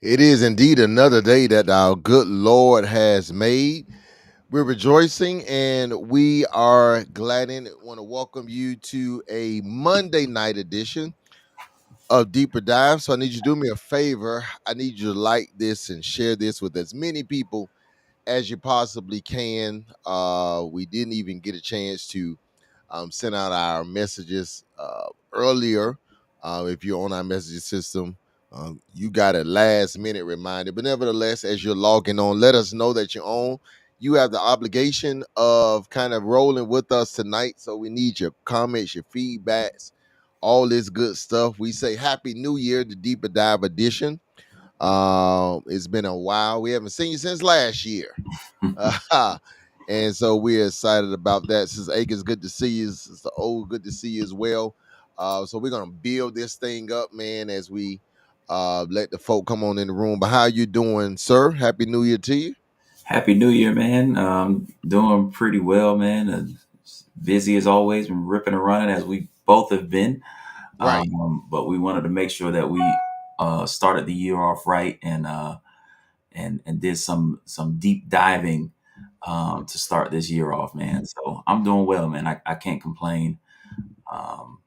It is indeed another day that our good Lord has made. We're rejoicing and we are glad in it. Want to welcome you to a Monday night edition of Deeper Dive. So I need you to do me a favor. I need you to like this and share this with as many people as you possibly can. We didn't even get a chance to send out our messages earlier. If you're on our messaging system, you got a last minute reminder. But nevertheless, as you're logging on, let us know that you're on. You have the obligation of kind of rolling with us tonight. So we need your comments, your feedbacks, all this good stuff. We say Happy New Year, the Deeper Dive edition. It's been a while. We haven't seen you since last year. And so we're excited about that. Sister Akins, good to see you. Sister O, good to see you as well. So we're gonna build this thing up, man, as we let the folk come on in the room. But how you doing, sir? Happy New Year to you. Happy New Year, man. Doing pretty well, man. Busy as always, been ripping and running as we both have been. Right. But we wanted to make sure that we started the year off right and did some deep diving to start this year off, man. So I'm doing well, man. I can't complain. Um,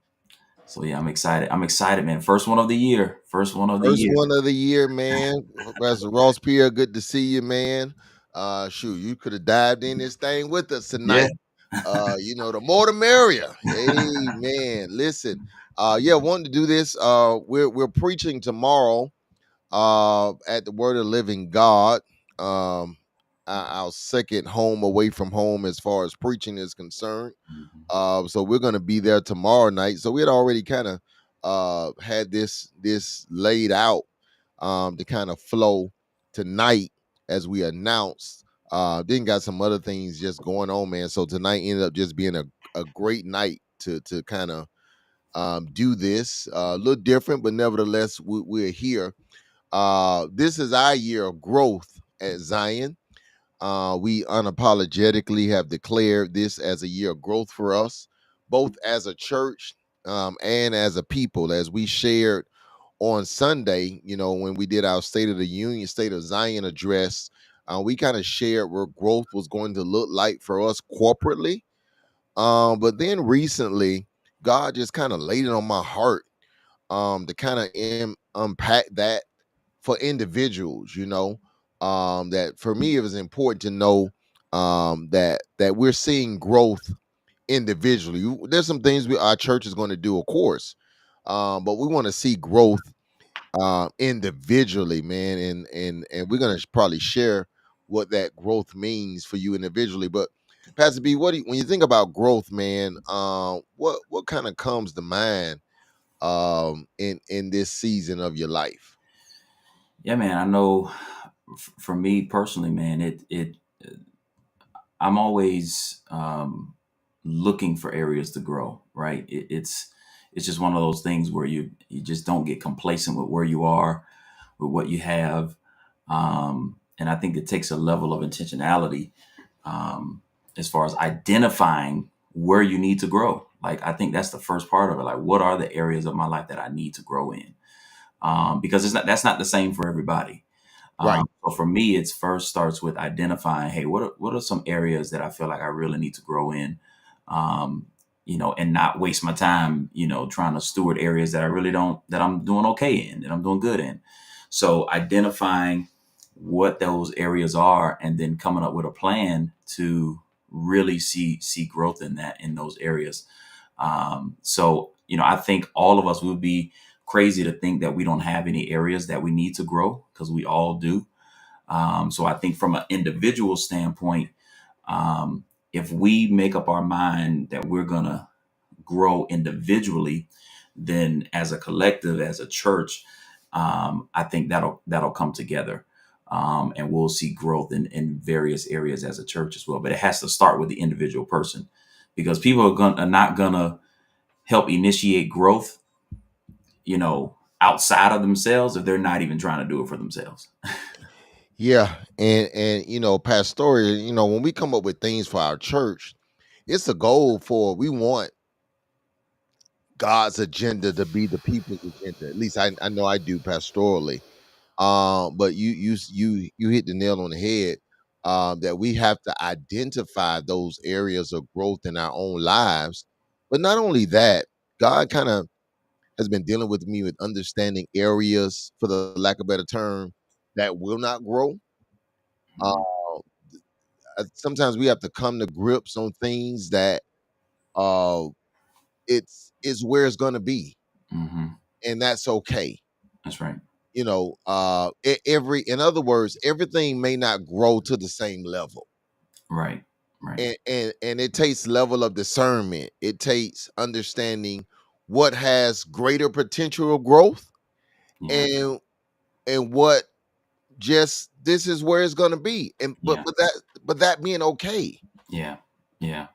so yeah, I'm excited. I'm excited, man. First one of the year. First one of the First year. one of the year, man. Pastor Ross Pierre, good to see you, man. Shoot, you could have dived in this thing with us Yeah. tonight. The more the merrier. Amen. Listen, wanting to do this. We're preaching tomorrow at the Word of Living God. Um, our second home away from home as far as preaching is concerned. Mhm. So we're gonna be there tomorrow night. So we had already kind of had this laid out to kind of flow tonight as we announced. Then got some other things just going on, man. So tonight ended up just being a great night to kind of do this. A little different, but nevertheless, we're here. This is our year of growth at Zion. We unapologetically have declared this as a year of growth for us, both as a church and as a people. As we shared on Sunday, when we did our State of the Union, State of Zion address, we kind of shared what growth was going to look like for us corporately. But then recently, God just kind of laid it on my heart to kind of unpack that for individuals, that for me it was important to know that we're seeing growth individually. There's some things our church is going to do, of course, but we want to see growth individually, man, and we're going to probably share what that growth means for you individually. But Pastor B, when you think about growth, man, what kind of comes to mind in this season of your life? Yeah, man. I know. For me personally, man, I'm always looking for areas to grow. Right? It's just one of those things where you just don't get complacent with where you are, with what you have, and I think it takes a level of intentionality um, as far as identifying where you need to grow. Like I think that's the first part of it. Like, what are the areas of my life that I need to grow in? Because that's not the same for everybody. Right. So for me, it's first starts with identifying, hey, what are some areas that I feel like I really need to grow in, um, and not waste my time, trying to steward areas that I really don't, that I'm doing okay in, that I'm doing good in. So identifying what those areas are, and then coming up with a plan to really see growth in those areas. So, I think all of us would be crazy to think that we don't have any areas that we need to grow, because we all do. So I think from an individual standpoint, um, if we make up our mind that we're going to grow individually, then as a collective, as a church, I think that'll come together. And we'll see growth in various areas as a church as well. But it has to start with the individual person, because people are not gonna help initiate growth, outside of themselves, if they're not even trying to do it for themselves. Yeah, and pastoral, when we come up with things for our church, it's a goal for we want God's agenda to be the people's agenda. At least I know I do pastorally. But you hit the nail on the head. That we have to identify those areas of growth in our own lives. But not only that, God kind of has been dealing with me with understanding areas, for the lack of a better term, that will not grow. Uh, Mhm. Sometimes we have to come to grips on things that uh, it's where it's going to be, Mhm. and that's okay. That's right. Every in other words, everything may not grow to the same level, Right. Right. and it takes level of discernment. It takes understanding what has greater potential of growth, Yeah. and what just this is where it's going to be, and but Yeah. that being okay. Yeah. Yeah.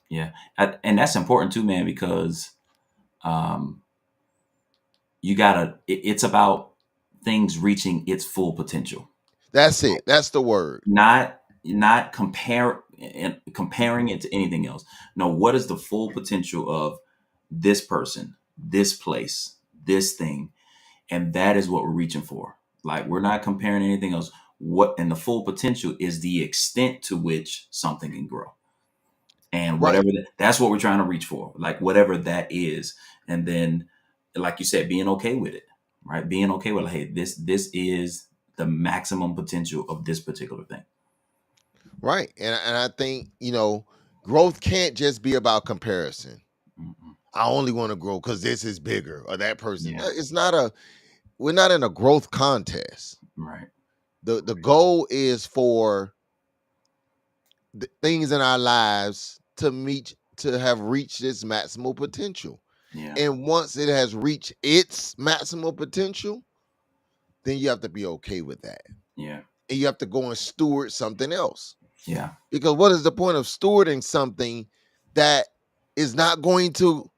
Yeah. And that's important too, man, because um, you gotta. It's about things reaching its full potential, That's it. That's the word. not comparing it to anything else. No, what is the full potential of this person, this place, this thing, and that is what we're reaching for. Like, we're not comparing anything else. What and the full potential is the extent to which something can grow, and Right. that's what we're trying to reach for, like whatever that is. And then, like you said, being okay with it, right? Being okay with, like, hey, this is the maximum potential of this particular thing. Right. And I think, growth can't just be about comparison. Mhm. I only want to grow because this is bigger or that person. Yeah. It's not a we're not in a growth contest. Right. The goal is for the things in our lives to have reached its maximal potential. Yeah. And once it has reached its maximal potential, then you have to be okay with that. Yeah. And you have to go and steward something else. Yeah. Because what is the point of stewarding something that is not going to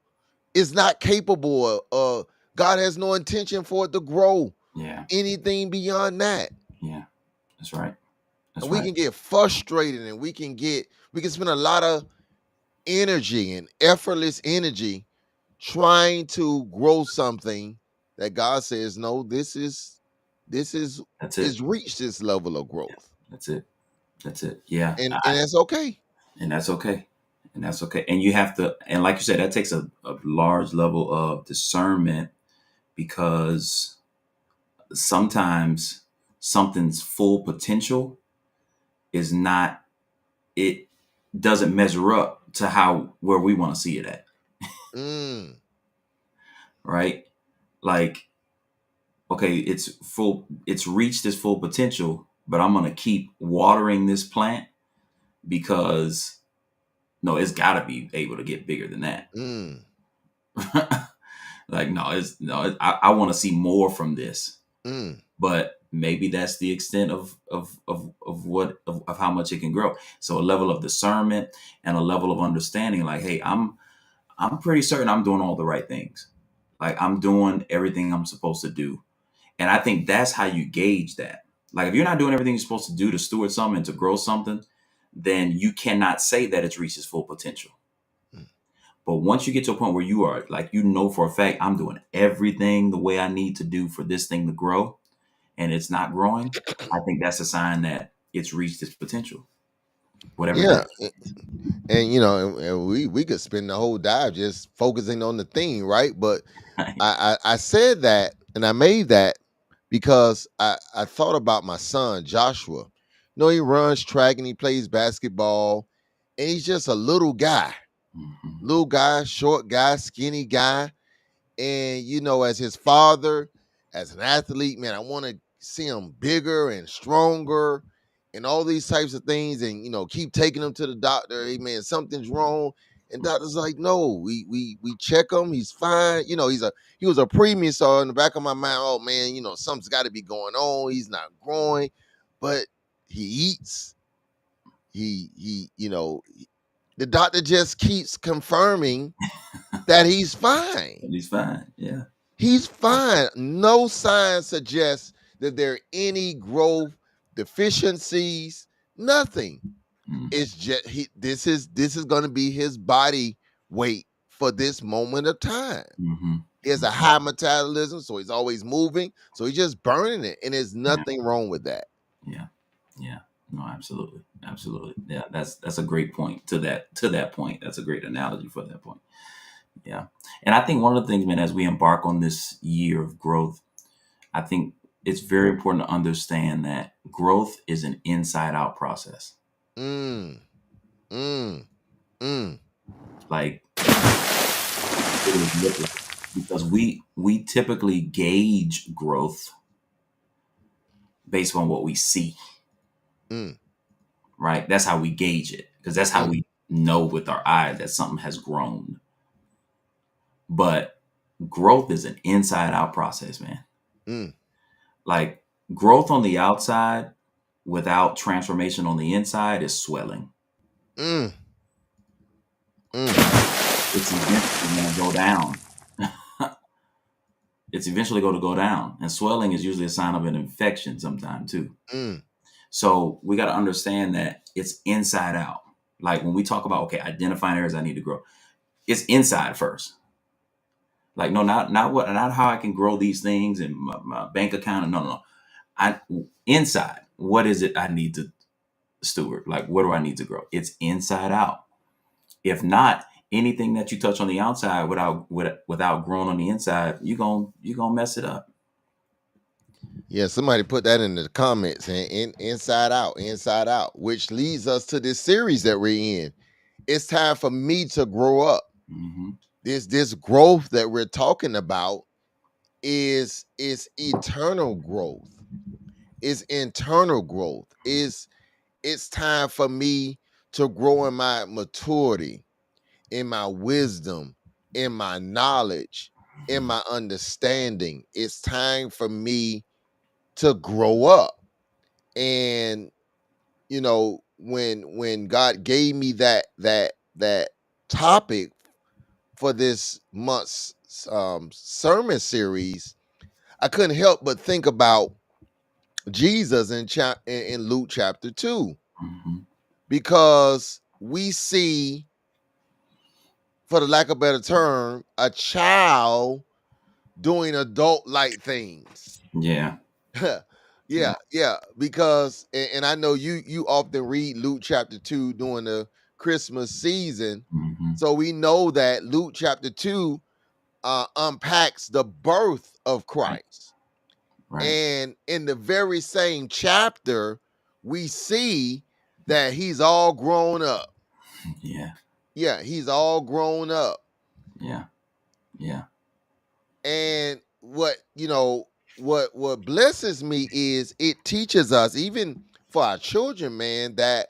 is not capable of God has no intention for it to grow Yeah. anything beyond that. Yeah. That's right. And That's we right. can get frustrated, and we can spend a lot of energy and effortless energy trying to grow something that God says, no, this That's is it. reached this level of Yeah. growth. That's it. That's it. Yeah. And that's okay. And that's okay. And that's okay. And you have to, and like you said, that takes a large level of discernment, because sometimes something's full potential is not, it doesn't measure up to how, where we want to see it at. Mm, Right. Like, okay, it's reached its full potential, but I'm going to keep watering this plant, because no, it's got to be able to get bigger than that. mm, Like, no, I want to see more from this, mm. but maybe that's the extent of how much it can grow. So a level of discernment and a level of understanding, like, hey, I'm pretty certain I'm doing all the right things. Like, I'm doing everything I'm supposed to do. And I think that's how you gauge that. Like, if you're not doing everything you're supposed to do to steward something and to grow something, then you cannot say that it's reached its full potential. Mm. But once you get to a point where you are like, for a fact, I'm doing everything the way I need to do for this thing to grow, and it's not growing, I think that's a sign that it's reached its potential, whatever it Yeah, is. and and we could spend the whole dive just focusing on the theme, right? But Right? I said that and I made that because I thought about my son Joshua. He runs track and he plays basketball, and he's just a Hmm. little guy, short guy, skinny guy. And as his father, as an athlete, man, I want to see him bigger and stronger and all these types of things, and keep taking him to the doctor. Hey man, something's wrong. And doctor's like, no, we check him, he's fine. He was a premium, so in the back of my mind, oh man, something's got to be going on. He's not growing, but he eats. The doctor just keeps confirming that he's fine. And he's fine. Yeah. He's fine. No signs suggest that there are any growth deficiencies. Nothing. Mm. It's just this is going to be his body weight for this moment of time. Hmm. He has a high metabolism, so he's always moving. So he's just burning it, and there's Yeah. nothing wrong with that. Yeah. Yeah. No, absolutely. Absolutely. Yeah. That's a great point to that point. That's a great analogy for that point. Yeah. And I think one of the things, man, as we embark on this year of growth, I think it's very important to understand that growth is an inside out process. Mm, mm, mm. Like it is literal. Because we typically gauge growth based on what we see, Mm, right? That's how we gauge it because that's how mm, we know with our eye that something has grown. But growth is an inside out process, man. mm, Like growth on the outside without transformation on the inside is swelling. mm, mm, It's eventually going to go down. It's eventually going to go down. And swelling is usually a sign of an infection sometime too. mm. So we got to understand that it's inside out. Like when we talk about, okay, identifying areas I need to grow, it's inside first. Like, no, not how I can grow these things in my bank account. No, no, no. I inside, what is it I need to steward? Like, what do I need to grow? It's inside out. If not, anything that you touch on the outside without growing on the inside, you're gonna mess it up. Yeah, somebody put that in the comments, and inside out, which leads us to this series that we're in. It's time for me to grow up. Hmm. This growth that we're talking about is eternal growth. Is internal growth. It's time for me to grow in my maturity, in my wisdom, in my knowledge, in my understanding. It's time for me to grow up. And when God gave me that topic for this month's sermon series, I couldn't help but think about Jesus in Luke chapter 2, Hmm. because we see, for the lack of a better term, a child doing adult like things. Yeah. Yeah. Yeah, because and I know you often read Luke chapter 2 during the Christmas season. Hmm. So we know that Luke chapter 2 unpacks the birth of Right. Christ. Right. And in the very same chapter, we see that he's all grown up. Yeah. Yeah, he's all grown up. Yeah. Yeah. And what blesses me is it teaches us, even for our children, man, that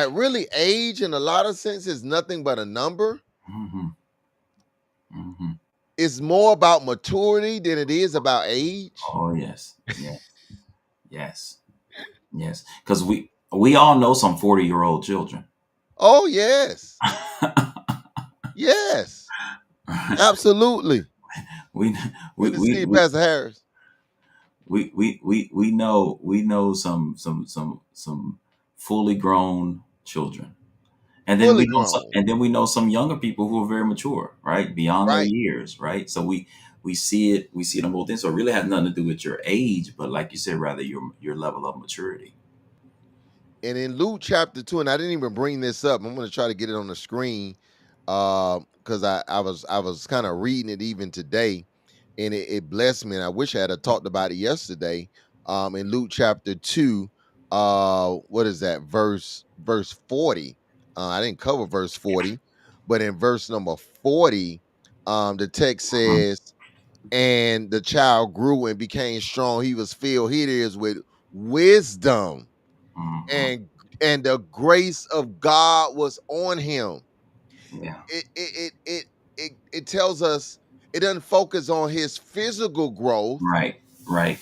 really age in a lot of sense is nothing but a number. Hmm. Hmm. It's more about maturity than it is about age. Oh yes. Yeah. Yes. Yes. Because we all know some 40-year-old children. Oh yes. Yes. Absolutely. we we Good to see we you, we Pastor Harris. we know some fully grown children, and then Fully we know some, grown. and then we know some younger people who are very mature, right, beyond their Right. years, right. So We see it. We see it on both ends. So it really has nothing to do with your age, but like you said, rather your level of maturity. And in Luke chapter 2, and I didn't even bring this up. I'm going to try to get it on the screen because I was kind of reading it even today, and it blessed me. And I wish I had talked about it yesterday. In Luke chapter 2, what is that? Verse 40. I didn't cover verse 40, but in verse number 40, the text Mhm. says, and the child grew and became strong. He was filled, here it is, with wisdom, Mhm. and the grace of God was on him. Yeah. It tells us it doesn't focus on his physical growth. Right. Right.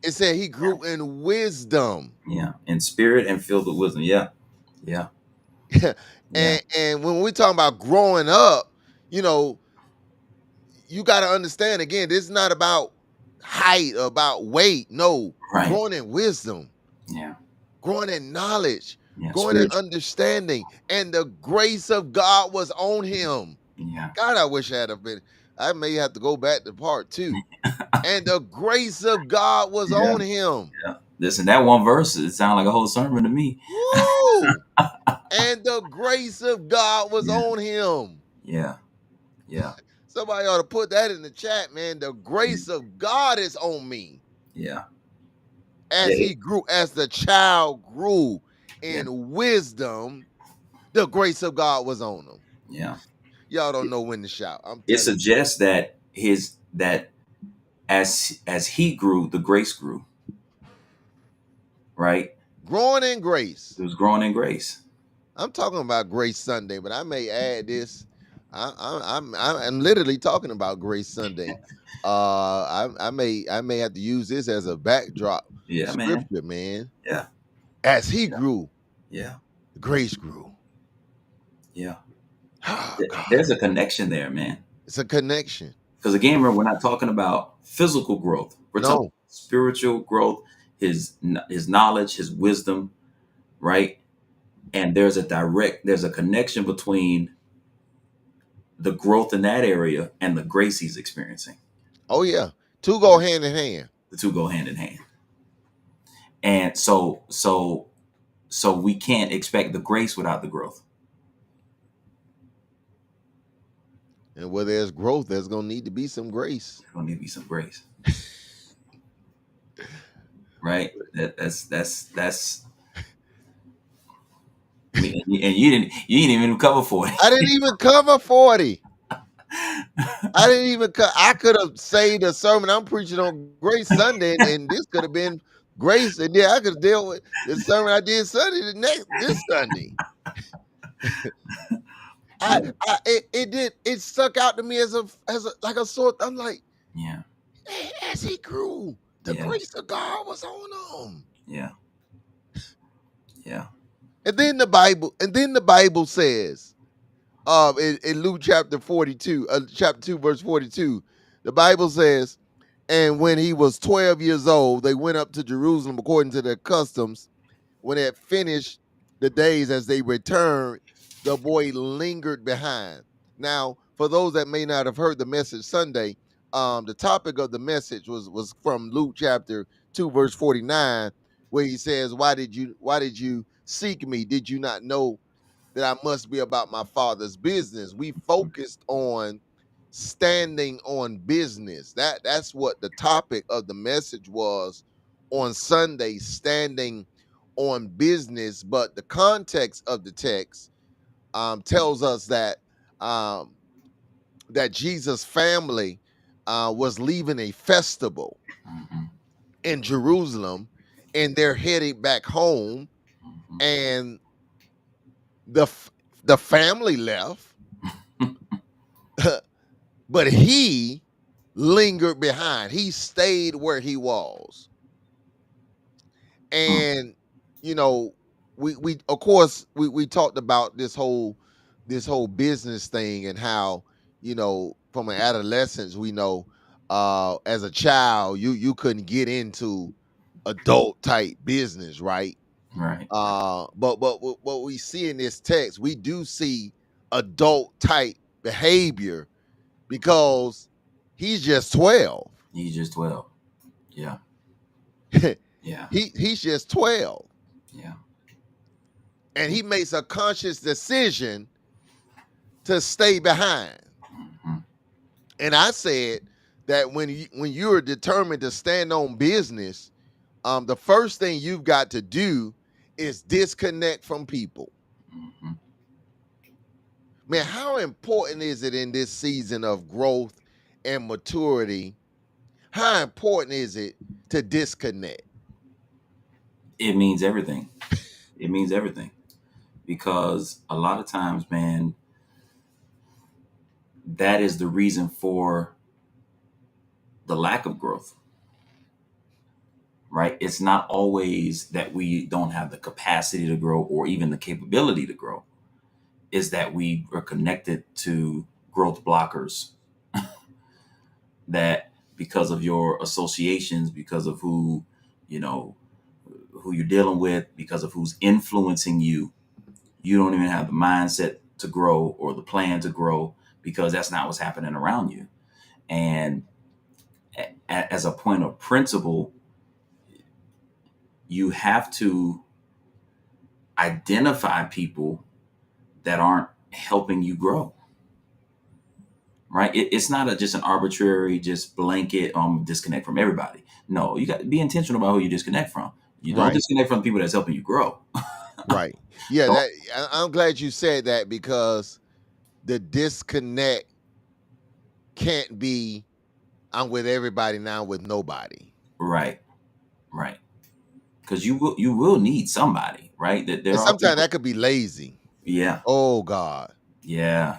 It said he grew in wisdom. Yeah. In spirit and filled with wisdom. Yeah. Yeah. Yeah. And when we talking about growing up, you know, you got to understand again, this is not about height or about weight. No, Right. growing in wisdom, Yeah. growing in knowledge, Yeah. growing in Spiritual. understanding, and the grace of God was on him. Yeah. God, I wish I had have been. I may have to go back to part two. And the grace of God was Yeah. on him. Yeah. Listen, that one verse, it sounded like a whole sermon to me. Woo! And the grace of God was Yeah. on him. Yeah. Yeah. Somebody ought to put that in the chat, man. The Yeah. grace of God is on me. Yeah. As Yeah. he grew, as the child grew Yeah. in wisdom, the grace of God was on him. Yeah. Y'all don't know when to shout. I'm It telling you. suggests that as he grew, the grace grew. Right. Growing in grace. It was growing in grace. I'm talking about Grace Sunday, but I may add this. I'm literally talking about Grace Sunday. I may have to use this as a backdrop Yeah, man. scripture, man. Yeah. As he Yeah. grew, Yeah. the grace grew. Yeah. Oh God, There's a connection there, man. it's a connection. Because again, remember, we're not talking about physical growth. We're talking No, spiritual growth, his knowledge, his wisdom, right? And there's a connection between the growth in that area and the grace he's experiencing. oh yeah, two go hand in hand. The two go hand in hand. And so we can't expect the grace without the growth. And where there's growth, there's gonna need to be some grace. There's gonna need to be some grace. Right? That's I mean, and you didn't even cover 40. I didn't even cover 40. I didn't even I could have saved a sermon I'm preaching on Grace Sunday, and this could have been Grace, and then I could have dealt with the sermon I did Sunday this Sunday. It stuck out to me as a like a sore. I'm like, Yeah. as he grew, the Yeah. grace of God was on him. Yeah. Yeah. And then the Bible says, in Luke chapter 42, chapter 2, verse 42, the Bible says, and when he was 12 years old, they went up to Jerusalem according to their customs. When they had finished the days as they returned, the boy lingered behind. Now, for those that may not have heard the message Sunday, the topic of the message was from Luke chapter 2, verse 49, where he says, why did you seek me? Did you not know that I must be about my father's business? We focused on standing on business. That's what the topic of the message was on Sunday, standing on business. But the context of the text tells us um, that Jesus' family was leaving a festival Hmm. in Jerusalem, and they're heading back home, Hmm. and the the family left, but he lingered behind. He stayed where he was. And you know, we of course we talked about this whole business thing, and how, from an adolescence, we know, as a child, you couldn't get into adult type business, right? Right. But what we see in this text, we do see adult type behavior, because He's just 12. He's just 12. Yeah. Yeah. He's just 12. Yeah. And he makes a conscious decision to stay behind. Mm-hmm. And I said that when you're determined to stand on business, the first thing you've got to do is disconnect from people. Mm-hmm. Man, how important is it in this season of growth and maturity? How important is it to disconnect? It means everything. It means everything. Because a lot of times, man, that is the reason for the lack of growth, right? It's not always that we don't have the capacity to grow or even the capability to grow. Is that we are connected to growth blockers that because of your associations, because of who, you know, who you're dealing with, because of who's influencing you, you don't even have the mindset to grow or the plan to grow because that's not what's happening around you. And as a point of principle, you have to identify people that aren't helping you grow, right? It's not just an arbitrary, just blanket disconnect from everybody. No, you got to be intentional about who you disconnect from. You don't Right, disconnect from the people that's helping you grow. right. Yeah, Don't. I'm glad you said that because the disconnect can't be I'm with everybody now with nobody. Right, right. Because you will need somebody, right? That there And are sometimes people. that could be lazy. Yeah, Oh God. yeah,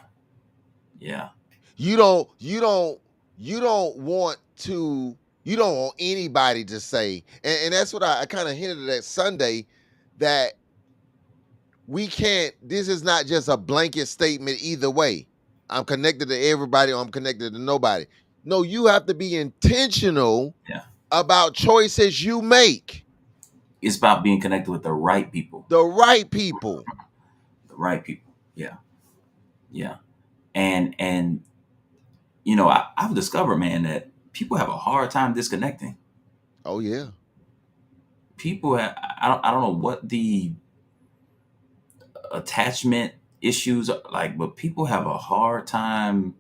yeah, You don't you don't you don't want to you don't want anybody to say, and that's what I kind of hinted at Sunday, that we can't, this is not just a blanket statement either way. I'm connected to everybody or I'm connected to nobody. No, you have to be intentional yeah. about choices you make. It's about being connected with the right people. The right people. The right people. Yeah, yeah. And I've discovered, man, that people have a hard time disconnecting. Oh yeah. I don't know what the attachment issues are like, but people have a hard time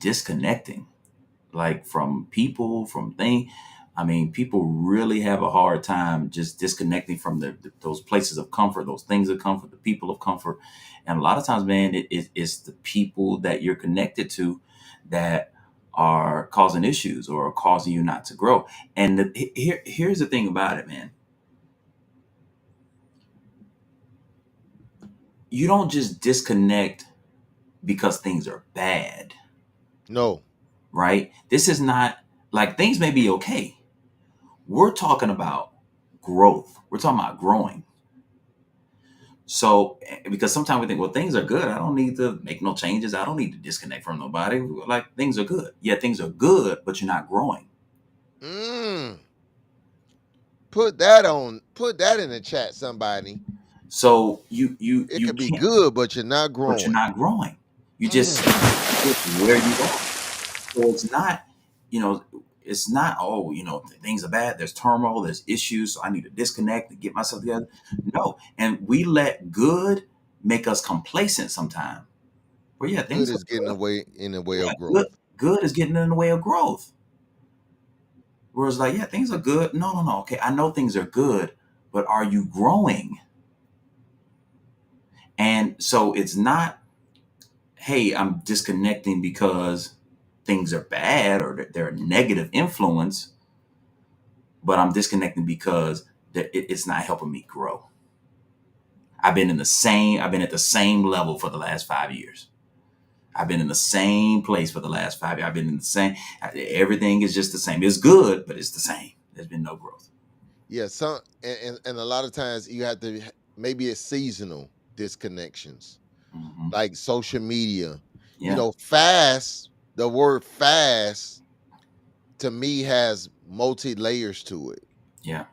disconnecting, like from people, from things. I mean, people really have a hard time just disconnecting from those places of comfort, those things of comfort, the people of comfort. And a lot of times, man, it's the people that you're connected to that are causing issues or causing you not to grow. And here's the thing about it, man. You don't just disconnect because things are bad, No. right? This is not like things may be okay. We're talking about growth. We're talking about growing. So, because sometimes we think, well, things are good. I don't need to make no changes. I don't need to disconnect from nobody. Like things are good. Yeah, things are good, but you're not growing. Mm. Put that in the chat, somebody. So you It you could be can't, good, but you're not but you're growing. not growing. You just Mm. where you are. So it's not, you know, it's not, oh, things are bad. There's turmoil, there's issues. So I need to disconnect and get myself together. No. And we let good make us complacent sometimes. Well, yeah, Good things are is getting good. away in the way Yeah, of good. growth. Good is getting in the way of growth. Whereas, like, yeah, things are good. No, no, no. Okay, I know things are good, but are you growing? And so it's not, hey, I'm disconnecting because things are bad or they're a negative influence, but I'm disconnecting because it's not helping me grow. I've been at the same level for the last 5 years. I've been in the same place for the last 5 years. I've been in the same, everything is just the same. It's good, but it's the same. There's been no growth. Yeah, some and a lot of times you have to, maybe it's seasonal disconnections, Hmm. like social media. Yeah. Fast, the word fast to me has multi layers to it. Yeah.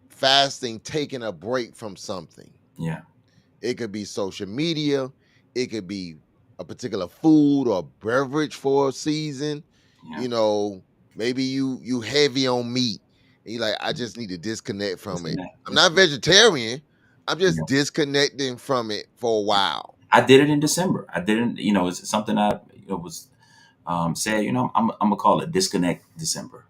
Fasting, taking a break from something. Yeah. It could be social media, it could be a particular food or beverage for a season. Yeah. You know, maybe you heavy on meat, and you like, I just need to disconnect from it. Disconnect. I'm not vegetarian. I'm just Yeah. disconnecting from it for a while. I did it in December. I didn't, it's something was said, I'm gonna call it disconnect December.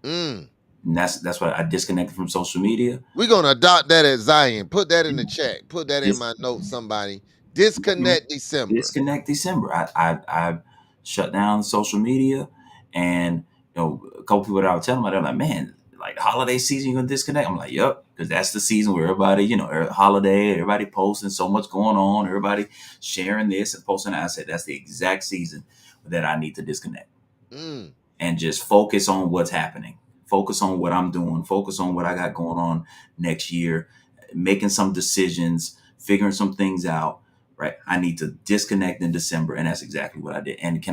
Mm. And that's why I disconnected from social media. We're gonna adopt that at Zion. Put that in the Yeah. chat. Put that in Dis- my notes. Somebody yeah. disconnect December. Disconnect December. I shut down social media, and a couple people that I would tell them, they're like, man, like holiday season, you gonna disconnect? I'm like, yep, because that's the season where everybody, holiday, everybody posting so much going on, everybody sharing this and posting that. I said that's the exact season that I need to disconnect Mm. and just focus on what's happening. Focus on what I'm doing. Focus on what I got going on next year, making some decisions, figuring some things out. Right. I need to disconnect in December. And that's exactly what I did. And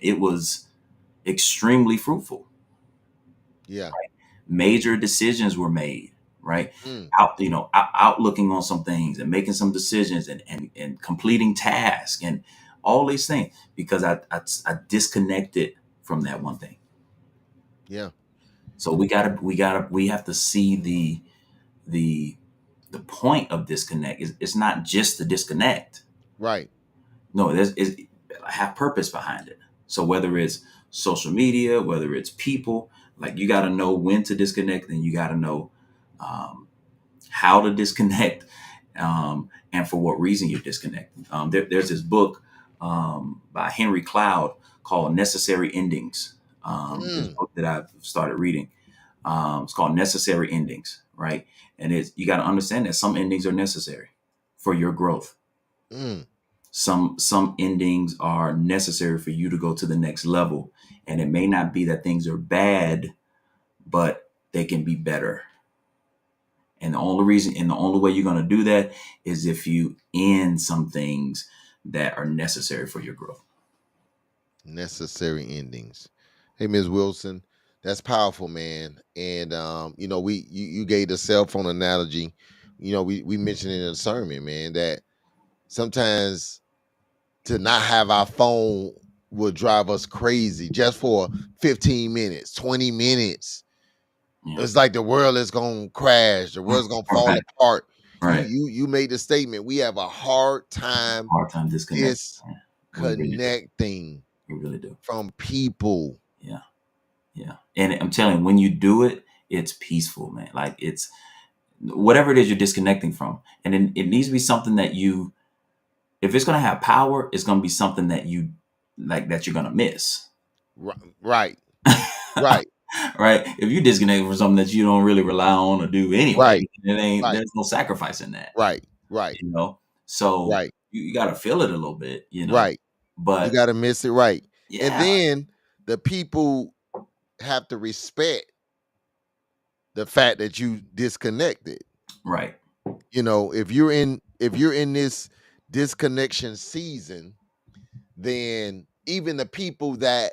it was extremely fruitful. Yeah. Major decisions were made, right? Mm. Out looking on some things and making some decisions and completing tasks and all these things because I disconnected from that one thing. Yeah. So we have to see the the point of disconnect. It's not just to disconnect. Right. No, there's have purpose behind it. So whether it's social media, whether it's people, like you got to know when to disconnect, and you got to know um, how to disconnect, and for what reason you're disconnecting. There's this book by Henry Cloud called Necessary Endings. This Mm. book that I've started reading. It's called Necessary Endings, right? And you got to understand that some endings are necessary for your growth. Mm. Some endings are necessary for you to go to the next level, and it may not be that things are bad, but they can be better. And the only way you're going to do that is if you end some things that are necessary for your growth. Necessary endings. Hey, Ms. Wilson, that's powerful, man. And you gave the cell phone analogy. We mentioned in the sermon, man, that sometimes to not have our phone will drive us crazy just for 15 minutes, 20 minutes. Yeah. It's like the world is gonna crash, the world's gonna All fall right. apart. You Right. you you made the statement. We have a hard time Hard time disconnecting. Yeah. We really do. disconnecting We really do. from people. Yeah. Yeah. And I'm telling you, when you do it, it's peaceful, man. Like it's whatever it is you're disconnecting from. And it needs to be something that if it's going to have power, it's going to be something that you like that you're going to miss. Right, right, Right. If you disconnect from something that you don't really rely on or do anyway, right, right, there's no sacrifice in that, right, right, you know? So right, you got to feel it a little bit, right. You but got to miss it right. And yeah, then the people have to respect the fact that you disconnected. right. If you're in this disconnection season, then even the people that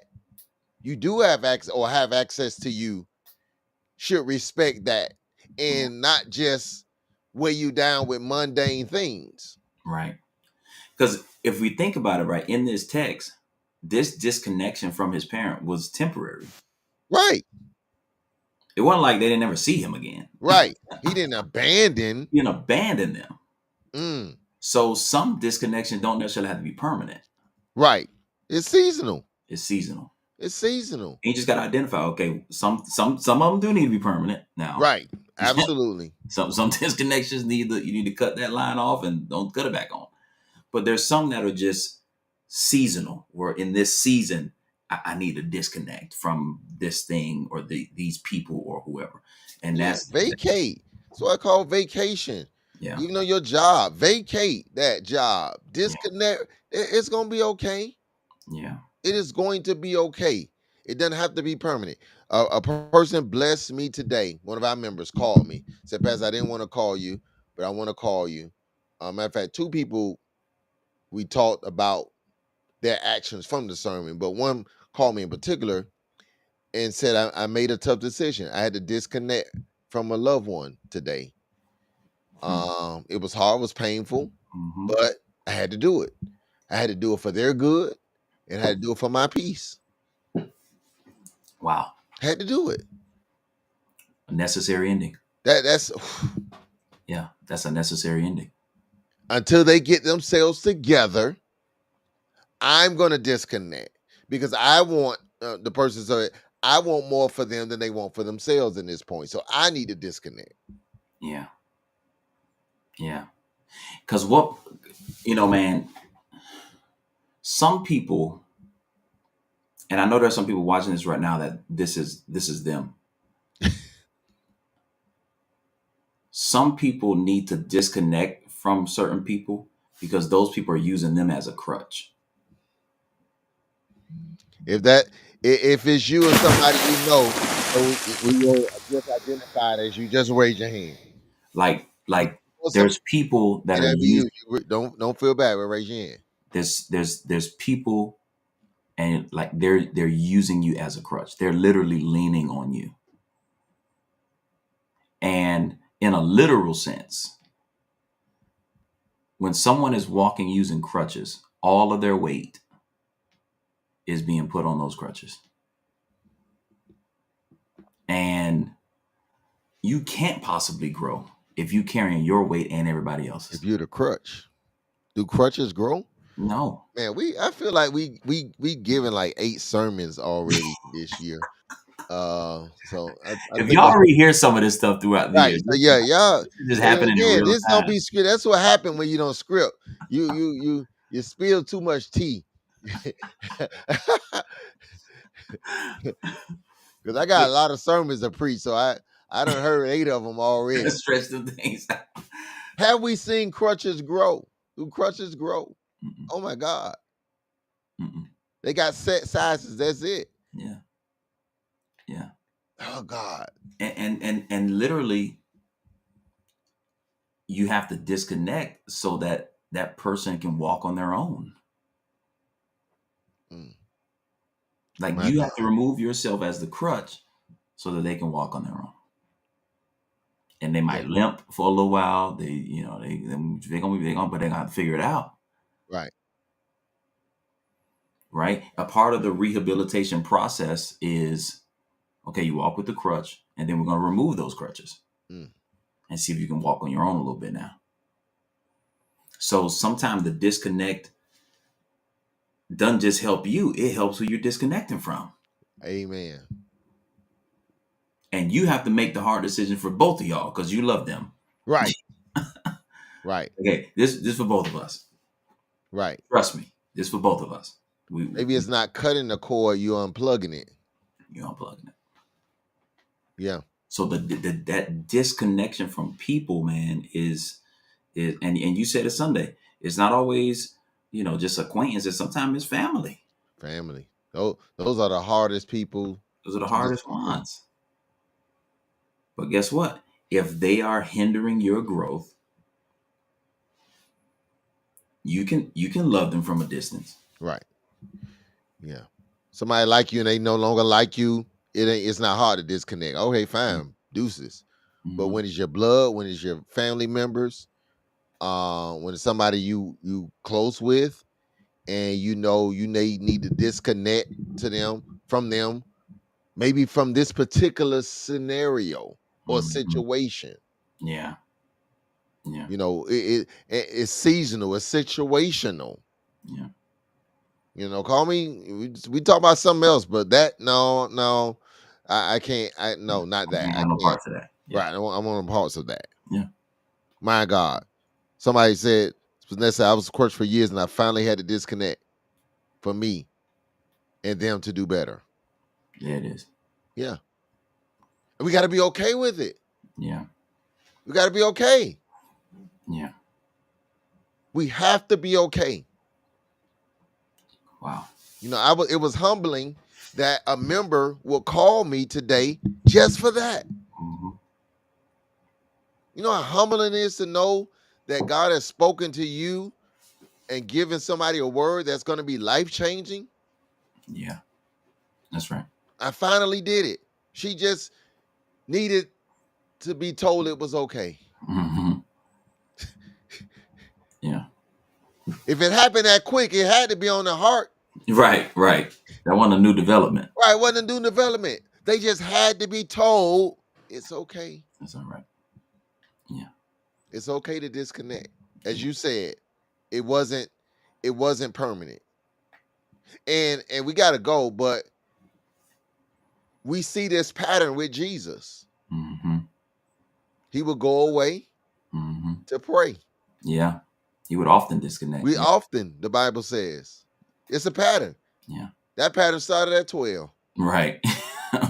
you do have access or have access to you should respect that Yeah, and not just weigh you down with mundane things. right. Because if we think about it, right, in this text, this disconnection from his parent was temporary. Right, It wasn't like they didn't ever see him again. right. He didn't abandon. He didn't abandon them. Mm, So some disconnection don't necessarily have to be permanent. right. It's seasonal. It's seasonal. It's seasonal. And you just got to identify. Okay, some of them do need to be permanent. Now, Right. Absolutely. some disconnections you need to cut that line off and don't cut it back on. But there's some that are just seasonal. Where in this season, I need to disconnect from this thing or these people or whoever. And Yeah. Vacate. That's what I call vacation. yeah, Even on your job, vacate that job. yeah, Disconnect. It's gonna be okay. yeah. It is going to be okay. It doesn't have to be permanent. A person blessed me today. One of our members called me, said, Pastor, I didn't want to call you, but I want to call you. Matter of fact, two people we talked about their actions from the sermon, but one called me in particular and said, I made a tough decision. I had to disconnect from a loved one today. Hmm. It was hard, it was painful, Hmm. but I had to do it. I had to do it for their good, and I had to do it for my peace. Wow. Had to do it. A necessary ending. That's Yeah, that's a necessary ending. until they get themselves together. I'm going to disconnect because I want the person. So I want more for them than they want for themselves in this point. So I need to disconnect. Yeah. Yeah. Because what, man, some people, and I know there's some people watching this right now that this is them. Some people need to disconnect from certain people because those people are using them as a crutch. If it's you or somebody you know, so we will just identify it as you. Just raise your hand. Like Or somebody there's people that are that be using, you. Don't feel bad. But raise your hand. there's people, and like they're using you as a crutch. They're literally leaning on you. And in a literal sense, when someone is walking using crutches, all of their weight is being put on those crutches. And you can't possibly grow if you carrying your weight and everybody else's. If you're the crutch, do crutches grow? No. Man, I feel like we given like 8 sermons already this year. So I If think y'all that's already hear some of this stuff throughout the right. year, So yeah, y'all. this is just happening in Again, real this don't time. be script. That's what happened when you don't script. You spill too much tea. Because I got a lot of sermons to preach, so I done heard 8 of them already. Stretch the things out. Have we seen crutches grow? Do crutches grow? Mm-mm. Oh my God. Mm-mm. They got set sizes. That's it. Yeah. Yeah. Oh God. And literally you have to disconnect so that that person can walk on their own. Mm, Like my you God. have to remove yourself as the crutch so that they can walk on their own. And they Yeah. might limp for a little while. They're gonna have to figure it out. Right. Right. A part of the rehabilitation process is, okay, you walk with the crutch, and then we're gonna remove those crutches Mm, and see if you can walk on your own a little bit now. So sometimes the disconnect doesn't just help you, it helps who you're disconnecting from. amen. And you have to make the hard decision for both of y'all because you love them. Right. Right. Okay, this for both of us. Right. Trust me, this for both of us. Maybe it's not cutting the cord, you unplugging it. You're unplugging it. Yeah. So that disconnection from people, man, is and you said it Sunday. It's not always just acquaintances. Sometimes it's family. Family. Those are the hardest people Those are the to hardest disconnect. ones. But guess what? If they are hindering your growth, you can love them from a distance. Right. Yeah. Somebody like you and they no longer like you, it's not hard to disconnect. Okay, fine. Deuces. But Mm-hmm. when it's your blood, when it's your family members, when it's somebody you close with, and you know you need to disconnect from them, maybe from this particular scenario or Mm-hmm. situation. Yeah. Yeah. You know, it's seasonal, it's situational. Yeah. You know, call me. We talk about something else, but that no, I can't. No, not I that. can't I have no can't. parts of that. Yeah. Right, I want parts of that. Yeah. My God, somebody said, let's say I was coach for years, and I finally had to disconnect for me and them to do better. Yeah, it is. Yeah, and we got to be okay with it. Yeah. We got to be okay. Yeah. We have to be okay. Wow. You know, it was humbling that a member will call me today just for that. Mm-hmm. You know how humbling it is to know that God has spoken to you and given somebody a word that's going to be life changing? Yeah. That's right. I finally did it. She just needed to be told it was okay. Mm-hmm. Yeah. If it happened that quick, it had to be on the heart. Right. That wasn't a new development. Right, it wasn't new development. They just had to be told it's okay. That's all right. Yeah. It's okay to disconnect. As you said, it wasn't permanent. And we gotta go, but we see this pattern with Jesus. Mm-hmm. He would go away to pray. Yeah. He would often disconnect. We often, the Bible says, it's a pattern. Yeah. That pattern started at 12. Right.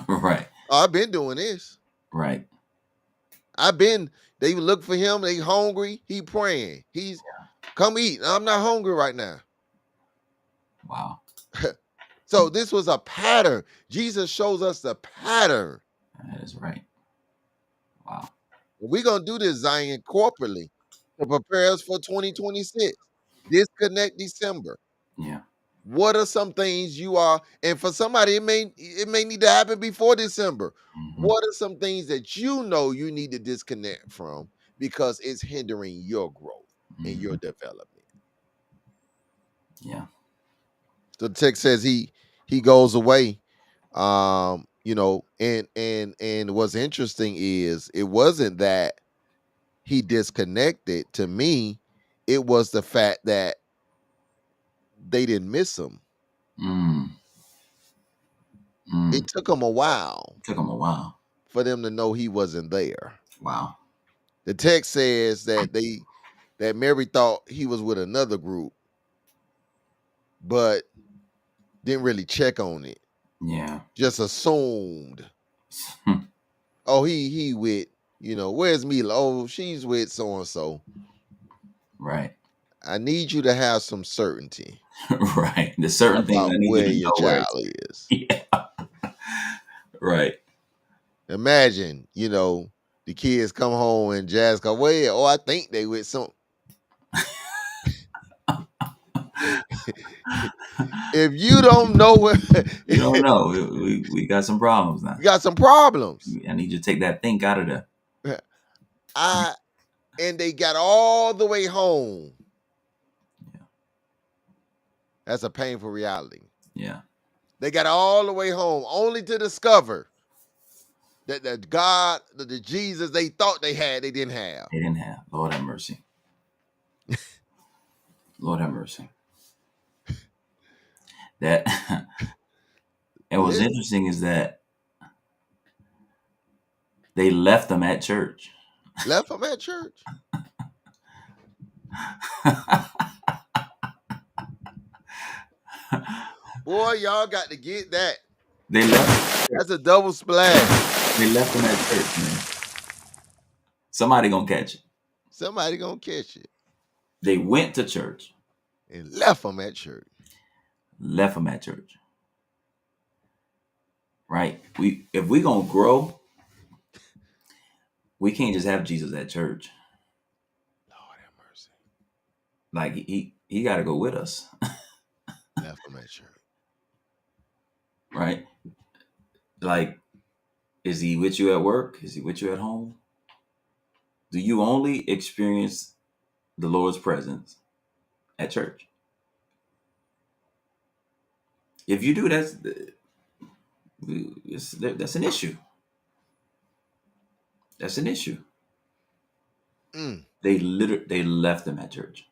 Right. Oh, I've been doing this. Right. They look for him, they hungry, he praying. He's come eat. I'm not hungry right now. Wow. So this was a pattern. Jesus shows us the pattern. That is right. Wow. We're going to do this, Zion, corporately to prepare us for 2026. Disconnect December. Yeah. What are some things you are, and for somebody, it may need to happen before December. What are some things that you know you need to disconnect from because it's hindering your growth and your development? Yeah. So the text says he goes away. You know, and what's interesting is it wasn't that he disconnected. To me, it was the fact that they didn't miss him. It took them a while. For them to know he wasn't there. Wow. The text says that Mary thought he was with another group, but didn't really check on it. Yeah. Just assumed. Oh, he with, you know, where's Mila? Oh, she's with so and so. Right. I need you to have some certainty. Right. The certain thing I need where you to your know where child is. Yeah. Right. Imagine, you know, the kids come home and Jazz go, well, oh, I think they with some. If you don't know what you don't know, we got some problems now. You got some problems. I need you to take that think out of there. And they got all the way home. Yeah. That's a painful reality. Yeah. They got all the way home only to discover that the God, the Jesus they thought they had, they didn't have. They didn't have. Lord have mercy. Lord have mercy. That and what's interesting is that they left them at church. Left them at church. Boy, y'all got to get that. They left. That's a double splash. They left them at church, man. Somebody gonna catch it. Somebody gonna catch it. They went to church. And left them at church. Left them at church. Right? If we gonna grow, we can't just have Jesus at church. Lord have mercy. Like he got to go with us. Left them at church. Right? Like, is he with you at work? Is he with you at home? Do you only experience the Lord's presence at church? If you do, that's an issue. That's an issue. They left them at church.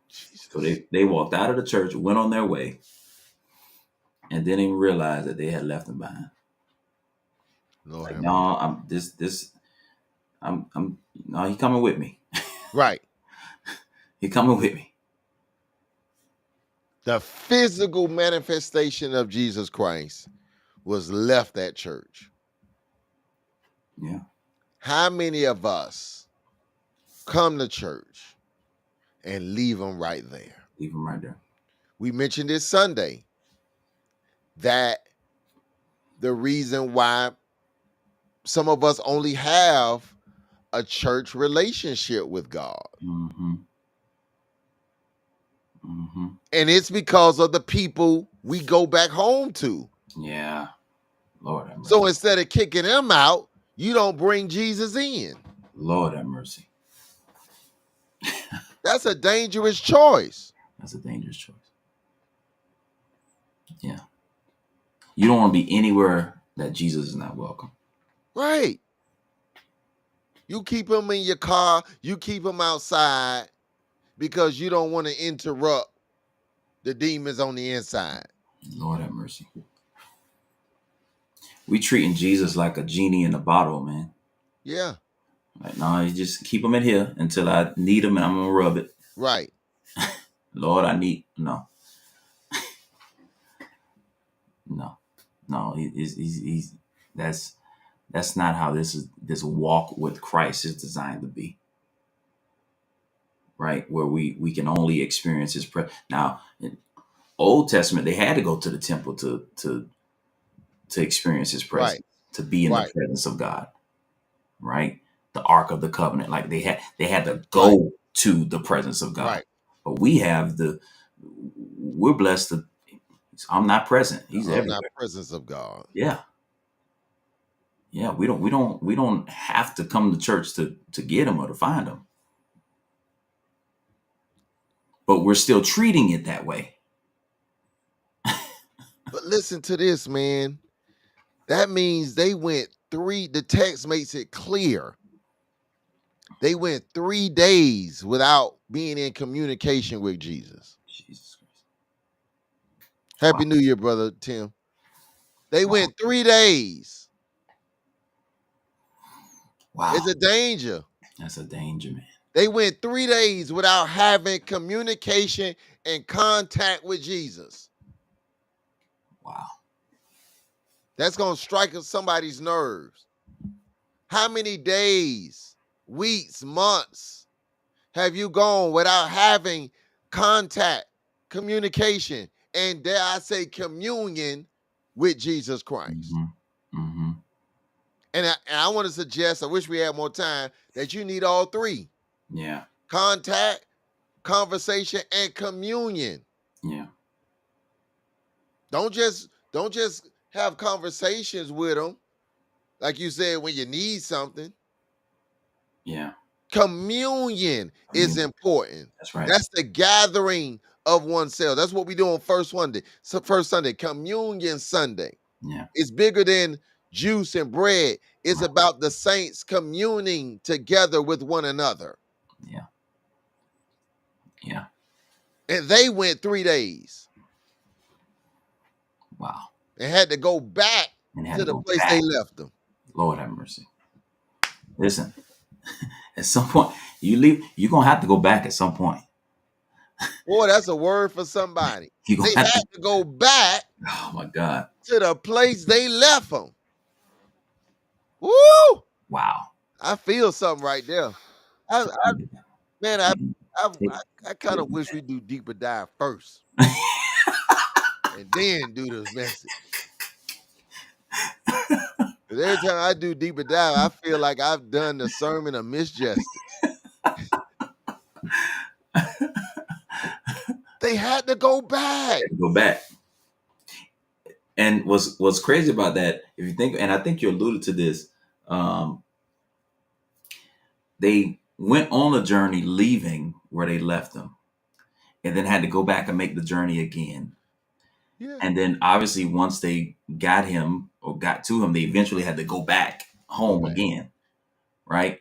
Jesus. So they walked out of the church, went on their way, and didn't even realize that they had left them behind. Lord, like, no, he coming with me. Right. He coming with me. The physical manifestation of Jesus Christ was left at church. Yeah. How many of us come to church and leave them right there? Leave them right there. We mentioned this Sunday that the reason why some of us only have a church relationship with God. And it's because of the people we go back home to. Yeah. Lord have mercy. So instead of kicking them out, you don't bring Jesus in. Lord have mercy. That's a dangerous choice. That's a dangerous choice. Yeah. You don't want to be anywhere that Jesus is not welcome. Right. You keep him in your car, you keep him outside because you don't want to interrupt the demons on the inside. Lord have mercy. We treating Jesus like a genie in a bottle, man. Yeah. Like, no, you just keep him in here until I need him and I'm gonna rub it. Right. Lord, I need no. He's that's not how this walk with Christ is designed to be. Right, where we can only experience his presence. Now, in Old Testament, they had to go to the temple to experience his presence, Right. to be in the Right. presence of God. Right, the Ark of the Covenant, like they had to go Right. to the presence of God. Right. But we're blessed to. I'm not present. He's everywhere. Omnipresence of God. Yeah. Yeah, we don't have to come to church to get him or to find him. But we're still treating it that way. But listen to this, man. That means they went the text makes it clear. They went 3 days without being in communication with Jesus. Jesus Christ. Happy New Year, brother Tim. They went 3 days. Wow. It's a danger. That's a danger, man. They went 3 days without having communication and contact with Jesus. Wow. That's going to strike somebody's nerves. How many days, weeks, months have you gone without having contact, communication, and dare I say communion with Jesus Christ? Mm-hmm. Mm-hmm. And I want to suggest, I wish we had more time, that you need all three. Yeah. Contact, conversation, and communion. Yeah. Don't just have conversations with them, like you said, when you need something. Yeah. Communion is important. That's right. That's the gathering of oneself. That's what we do on First Sunday, Communion Sunday. Yeah. It's bigger than juice and bread. It's about the saints communing together with one another. Yeah. Yeah. And they went 3 days. Wow. And had to go back to the place they left them. Lord have mercy. Listen, at some point you're gonna have to go back at some point. Boy, that's a word for somebody. They had to go back. Oh my God. To the place they left them. Woo! Wow. I feel something right there. I kind of wish we do deeper dive first. And then do this message. Every time I do deeper dive, I feel like I've done the sermon of misjustice. They had to go back. Go back. And what's crazy about that, if you think, and I think you alluded to this, they went on a journey leaving where they left them, and then had to go back and make the journey again. Yeah. And then obviously once they got him or got to him, they eventually had to go back home again. Right?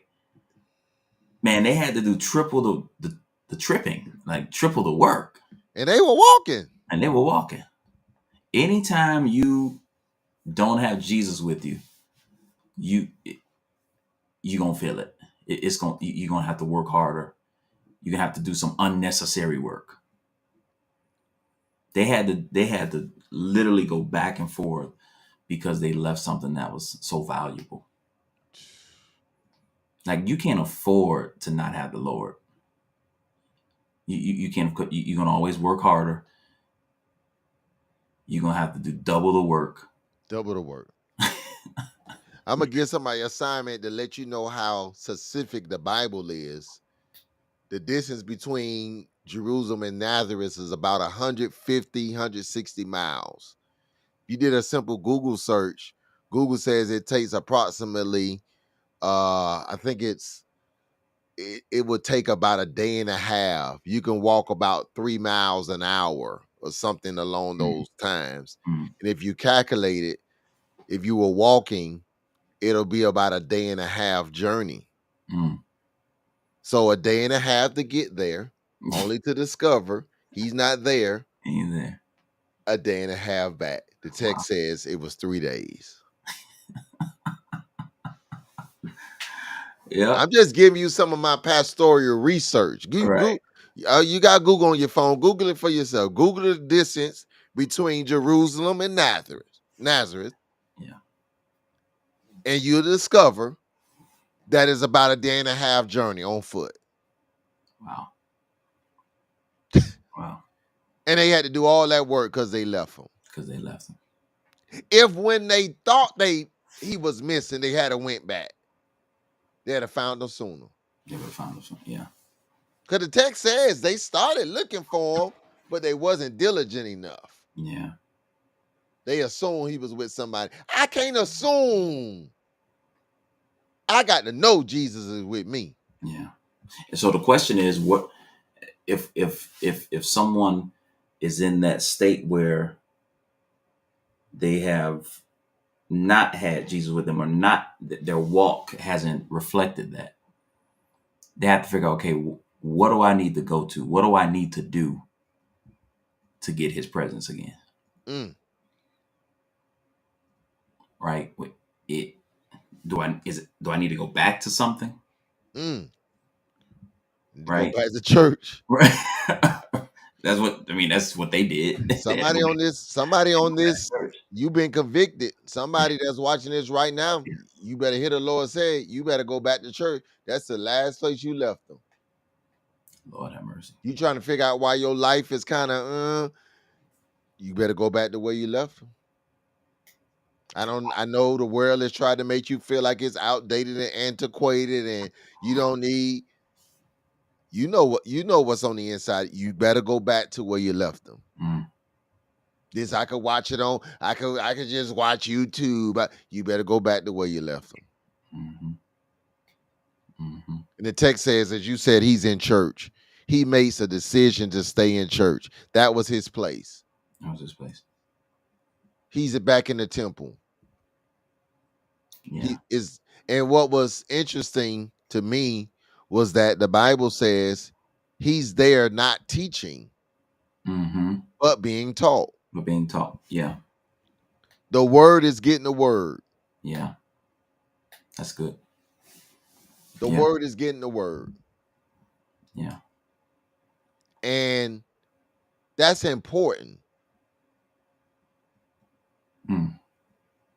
Man, they had to do triple the tripping, like triple the work. And they were walking. Anytime you don't have Jesus with you, you're gonna feel it. You're gonna have to work harder. You're gonna have to do some unnecessary work. They had to literally go back and forth because they left something that was so valuable. Like, you can't afford to not have the Lord. You can't. You're gonna always work harder. You're gonna have to do double the work. I'm gonna give somebody an assignment to let you know how specific the Bible is. The distance between Jerusalem and Nazareth is about 150, 160 miles. You did a simple Google search. Google says it takes approximately, I think it's it would take about a day and a half. You can walk about 3 miles an hour or something along Mm, those times. mm, And if you calculate it, if you were walking, it'll be about a day and a half journey. mm. So a day and a half to get there, only to discover he's not there. Ain't there? A day and a half back. The Wow. text says it was 3 days. Yep. I'm just giving you some of my pastoral research. Right. You got Google on your phone. Google it for yourself. Google the distance between Jerusalem and Nazareth, Yeah. and you'll discover that is about a day and a half journey on foot. Wow. Wow. And they had to do all that work because they left him. Because they left him. If when they thought he was missing, they had to went back, they'd have found him sooner. They would have found him. Yeah. Because the text says they started looking for him, but they wasn't diligent enough. Yeah. They assumed he was with somebody. I can't assume. I got to know Jesus is with me. Yeah. And so the question is, what if someone is in that state where they have not had Jesus with them, or not, their walk hasn't reflected that, they have to figure out, okay, what do I need to go to? What do I need to do to get his presence again? Mm, Right? Do I need to go back to something? mm. Go Right? back to church. Right. That's what they did. Somebody on this, you've been convicted. Somebody that's watching this right now, you better hear the Lord say, you better go back to church. That's the last place you left them. Lord have mercy. You trying to figure out why your life is kind of, you better go back to where you left them. I know the world has tried to make you feel like it's outdated and antiquated, and you don't need, you know what's on the inside. You better go back to where you left them. Mm, This I could watch it on. I could just watch YouTube. But you better go back to where you left them. mm-hmm, mm-hmm. And the text says, as you said, he's in church. He makes a decision to stay in church. That was his place. That was his place. He's back in the temple. Yeah. He is, and what was interesting to me was that the Bible says he's there not teaching, Mm-hmm. but being taught. We're being taught. Yeah. The word is getting the word. Yeah. That's good. The Yeah. word is getting the word. Yeah. And that's important. Mm.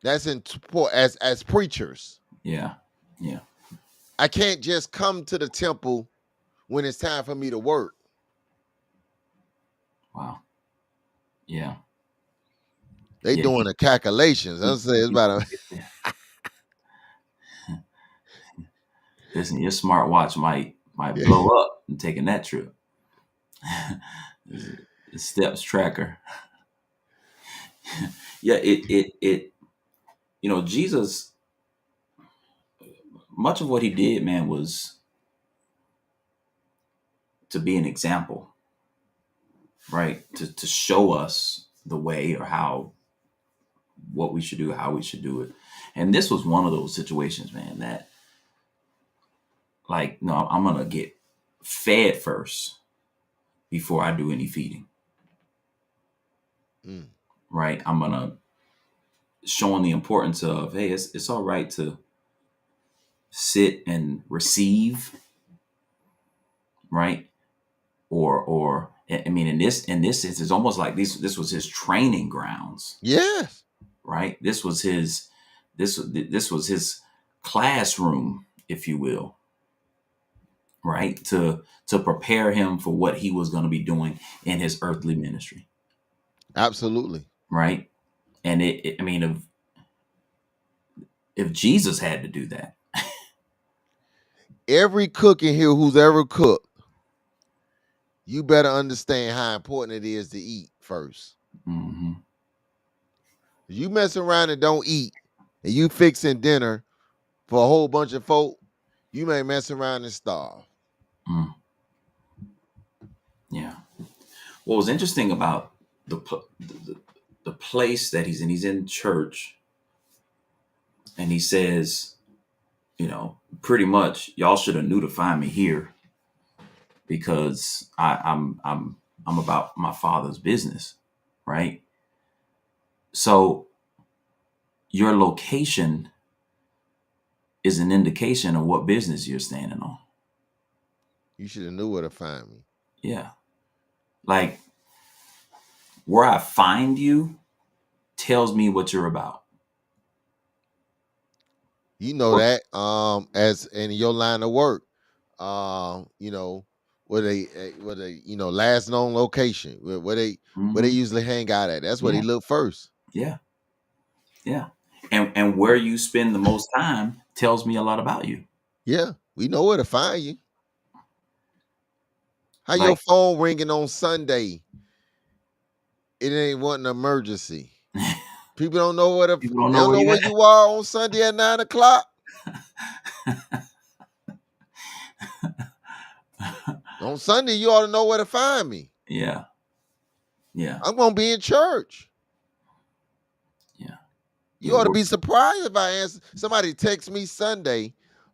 That's important as preachers. Yeah. Yeah. I can't just come to the temple when it's time for me to work. Wow. Yeah. They Yeah. doing the calculations. I say it's about Listen, your smartwatch might blow up and taking that trip. The steps tracker. Yeah, it Jesus, much of what he did, man, was to be an example, right? To show us the way, or what we should do, how we should do it. And this was one of those situations, man, that, like, no, I'm gonna get fed first before I do any feeding. Mm. Right? I'm gonna showing the importance of, hey, it's all right to sit and receive, right? Or I mean, in this sense, it's almost like this was his training grounds. Yes. Right? This was his classroom, if you will. Right? To prepare him for what he was going to be doing in his earthly ministry. Absolutely. Right? And I mean, if Jesus had to do that, every cook in here who's ever cooked, you better understand how important it is to eat first. mm-hmm. You mess around and don't eat, and you fixing dinner for a whole bunch of folk, you may mess around and starve. Mm, yeah. What was interesting about the place that he's in church, and he says, pretty much y'all should have knew to find me here because I'm about my father's business, right? So your location is an indication of what business you're standing on. You should have knew where to find me. Yeah. Like where I find you tells me what you're about. You know Or- that as in your line of work, you know, where they last known location, where they Mhm. usually hang out at. That's where they Yeah. look first. Yeah. Yeah. And where you spend the most time tells me a lot about you. Yeah, we know where to find you. How your Like phone ringing on Sunday? It ain't what an emergency. People don't know people don't they know don't where know you where at. you are on Sunday at 9 o'clock. On Sunday, you ought to know where to find me. Yeah. Yeah. I'm gonna be in church. Yeah. You Yeah. ought to be surprised if I answer. Somebody text me Sunday.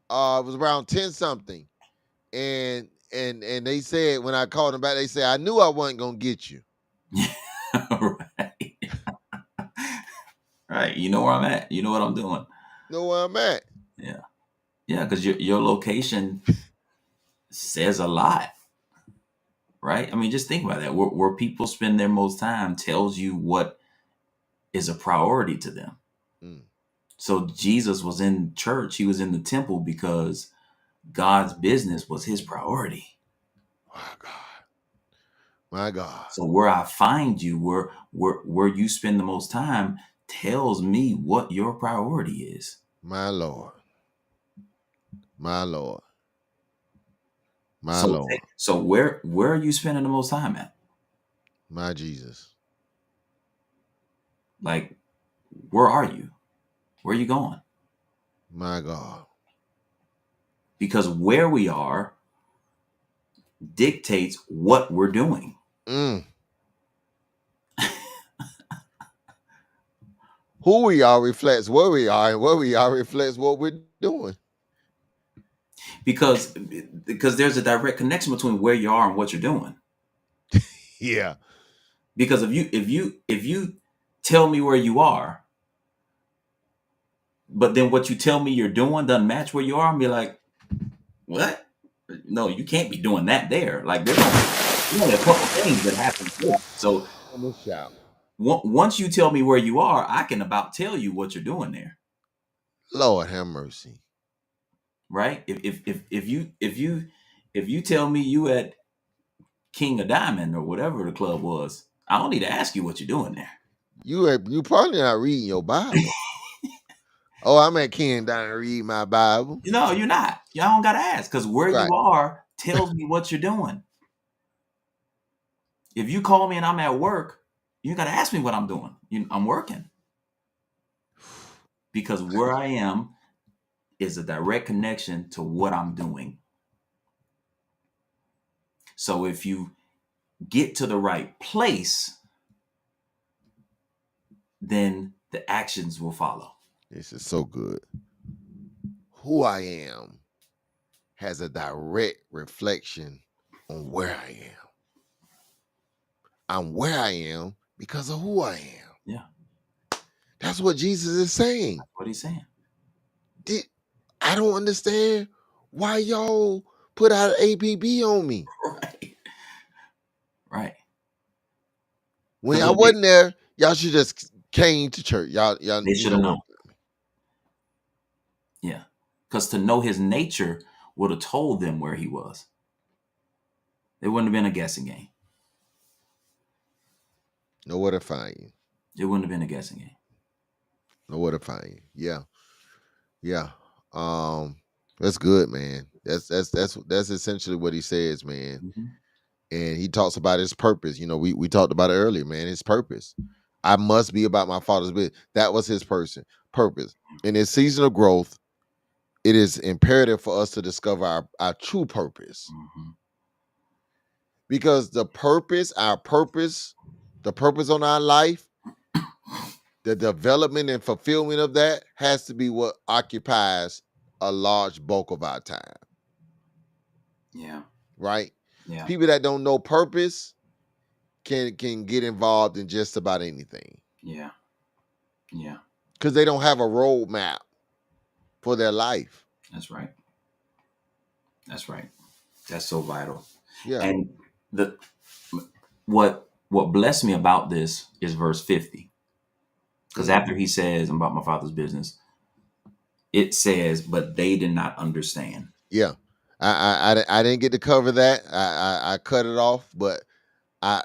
It was around 10 something, and they said when I called them back, they said I knew I wasn't gonna get you. Right. Right. You know where I'm at. You know what I'm doing. Know where I'm at. Yeah. Yeah. Because your location says a lot, right? I mean, just think about that. Where people spend their most time tells you what is a priority to them. Mm, So Jesus was in church. He was in the temple because God's business was his priority. my God, my God, So where I find you, where you spend the most time, tells me what your priority is. my Lord, my Lord, my So Lord, so where are you spending the most time at? my Jesus, Like where are you? Where are you going? my God. Because where we are dictates what we're doing. Mm. Who we are reflects where we are, and where we are reflects what we're doing. Because there's a direct connection between where you are and what you're doing. Yeah. Because if you tell me where you are, but then what you tell me you're doing doesn't match where you are, and be like, what? No, you can't be doing that there. Like there's only a couple things that happen there. So I'm gonna shout. once you tell me where you are, I can about tell you what you're doing there, Lord have mercy. right? If you tell me you at King of Diamond or whatever the club was, I don't need to ask you what you're doing there. You probably not reading your Bible. Oh, I'm at Ken down and read my Bible. No, you're not. Y'all don't gotta ask because where Right. you are tells me what you're doing. If you call me and I'm at work, you gotta ask me what I'm doing. I'm working because where I am is a direct connection to what I'm doing. So if you get to the right place, then the actions will follow. This is so good. Who I am has a direct reflection on where I am. I'm where I am because of who I am. Yeah, That's what Jesus is saying. that's what he's saying. I don't understand why y'all put out an APB on me. Right, right. When Because I wasn't there, y'all should just came to church. Y'all, they you should have know what? known. Yeah, because to know his nature would have told them where he was. It wouldn't have been a guessing game. Know where to find you. It wouldn't have been a guessing game. Know where to find you. Yeah, yeah. That's good, man. That's essentially what he says, man. Mhm. And he talks about his purpose. We talked about it earlier, man. His purpose. I must be about my father's business. That was his purpose. In his season of growth, it is imperative for us to discover our true purpose, Mhm. because the purpose on our life, the development and fulfillment of that has to be what occupies a large bulk of our time, Yeah. right? Yeah. People that don't know purpose can get involved in just about anything Yeah. Yeah. because they don't have a roadmap for their life. That's right. That's right. That's so vital. Yeah. And the what blessed me about this is verse 50. Because Mm. after he says, I'm about my father's business, it says, but they did not understand. Yeah. I didn't get to cover that. I cut it off, but I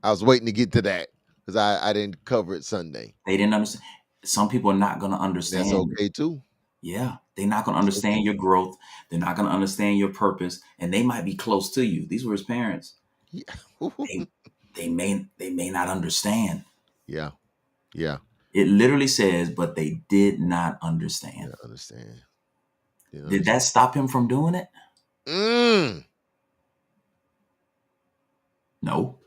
I was waiting to get to that because I didn't cover it Sunday. They didn't understand. Some people are not going to And that's understand. okay too. Yeah. They're not going to It's okay. understand your growth. They're not going to understand your purpose. And they might be close to you. These were his parents. Yeah. They they may not understand. Yeah. Yeah. It literally says, but they did not Yeah. understand. Understand. Yeah, Did that stop him from doing it? Mm. No.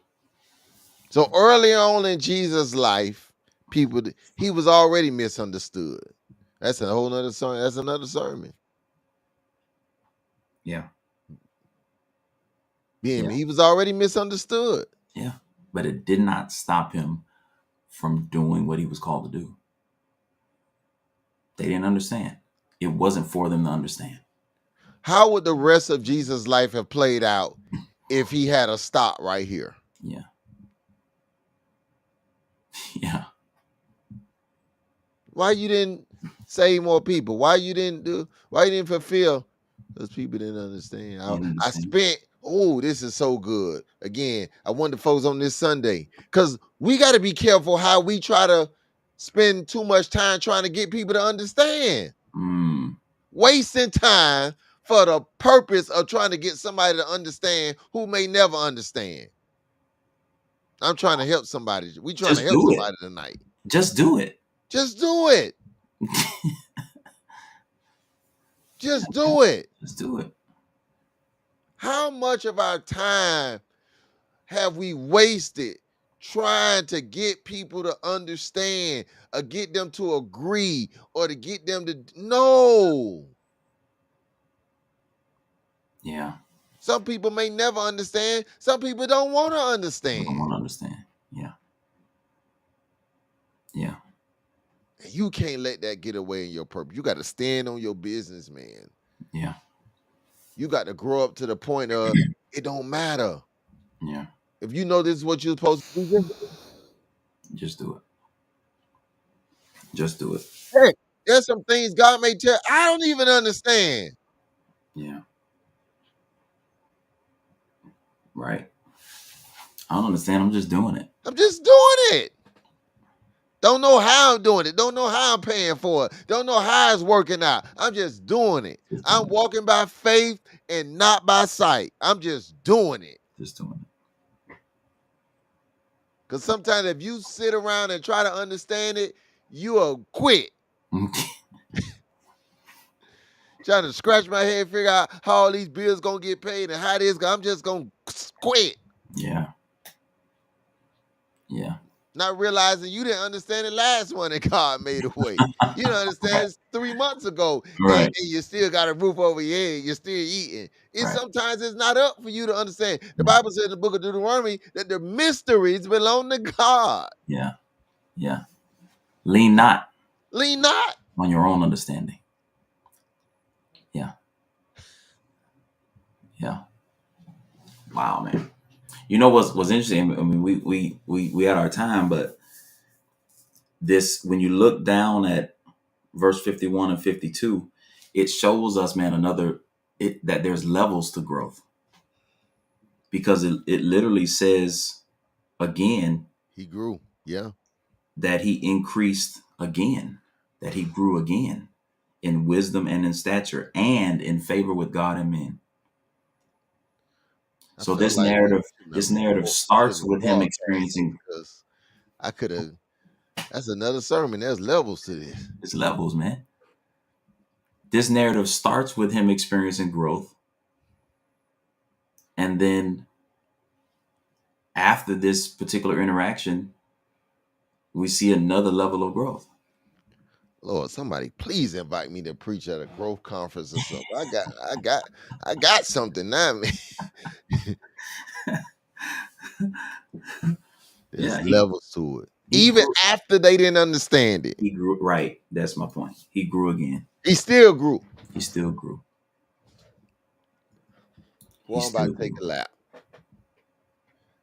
So early on in Jesus' life, he was already misunderstood. That's a whole nother sermon. That's another sermon. Yeah. Being Yeah. he was already misunderstood. Yeah. But it did not stop him from doing what he was called to do. They didn't understand. It wasn't for them to understand. How would the rest of Jesus' life have played out if he had a stop right here? Yeah. Yeah. Why you didn't save more people? Why you didn't fulfill? Those people didn't understand. Didn't I understand. spent, oh, this is so good. Again, I want to focus on this Sunday. Because we got to be careful how we try to spend too much time trying to get people to understand. Mm. Wasting time for the purpose of trying to get somebody to understand who may never understand. I'm trying to help somebody. We trying Just to help do it. somebody tonight. Just do it. Just do it. Just do it. Just do it. How much of our time have we wasted trying to get people to understand or get them to agree or to get them to no? Yeah. Some people may never understand. Some people don't want to I don't understand. want to understand. Yeah. Yeah. And you can't let that get away in your purpose. You got to stand on your business, man. Yeah. You got to grow up to the point of it don't matter. Yeah. If you know this is what you're supposed to do, Just do it. Just do it. heck, there's some things God may tell. I don't even understand. Yeah. Right. I don't understand. I'm just doing it. I'm just doing it. Don't know how I'm doing it. Don't know how I'm paying for it. Don't know how it's working out. I'm just doing it. Just I'm doing walking by faith and not by sight. I'm just doing it. it. Just doing Because sometimes if you sit around and try to understand it, you'll quit. it. Trying to scratch my head, figure out how all these bills gonna get paid and how this. I'm just gonna quit. Yeah. Yeah. Not realizing you didn't understand the last one that God made a way. You didn't understand 3 months ago, Right. and you still got a roof over your head. You're still eating. Right. Sometimes it's not up for you to understand. The Bible says in the book of Deuteronomy that the mysteries belong to God. Yeah. Yeah. Lean not Lean not. on your own understanding. Yeah. Yeah. Wow, man. You know what's interesting? I mean, we had our time, but this, when you look down at verse 51 and 52, it shows us, man, that there's levels to growth, because it literally says again He grew. Yeah. that he increased again, that he grew again in wisdom and in stature and in favor with God and men. I So felt this like narrative starts with him experiencing. because I could have. That's another sermon. There's levels to this. It's levels, man. This narrative starts with him experiencing growth, and then after this particular interaction, we see another level of growth. Lord, somebody please invite me to preach at a growth conference or something. I got something now, man. Yeah, There's levels to it. he Even grew. after they didn't understand it, He grew. Right. That's my point. He grew again. he still grew. He still grew. He Well, I'm still about to take grew. a lap.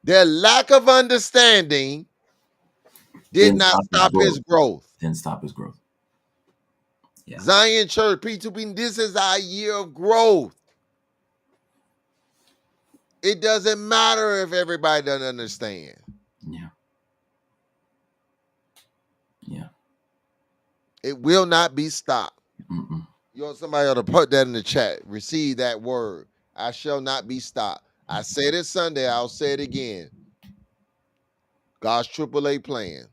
Their lack of understanding did Didn't not stop his stop his growth. growth. Didn't stop his growth. Yeah. Zion Church, P2P, this is our year of growth. It doesn't matter if everybody doesn't understand. Yeah. Yeah. It will not be stopped. Mm-mm. Somebody ought to put that in the chat. Receive that word. I shall not be stopped. I said it Sunday. I'll say it again. God's AAA plan.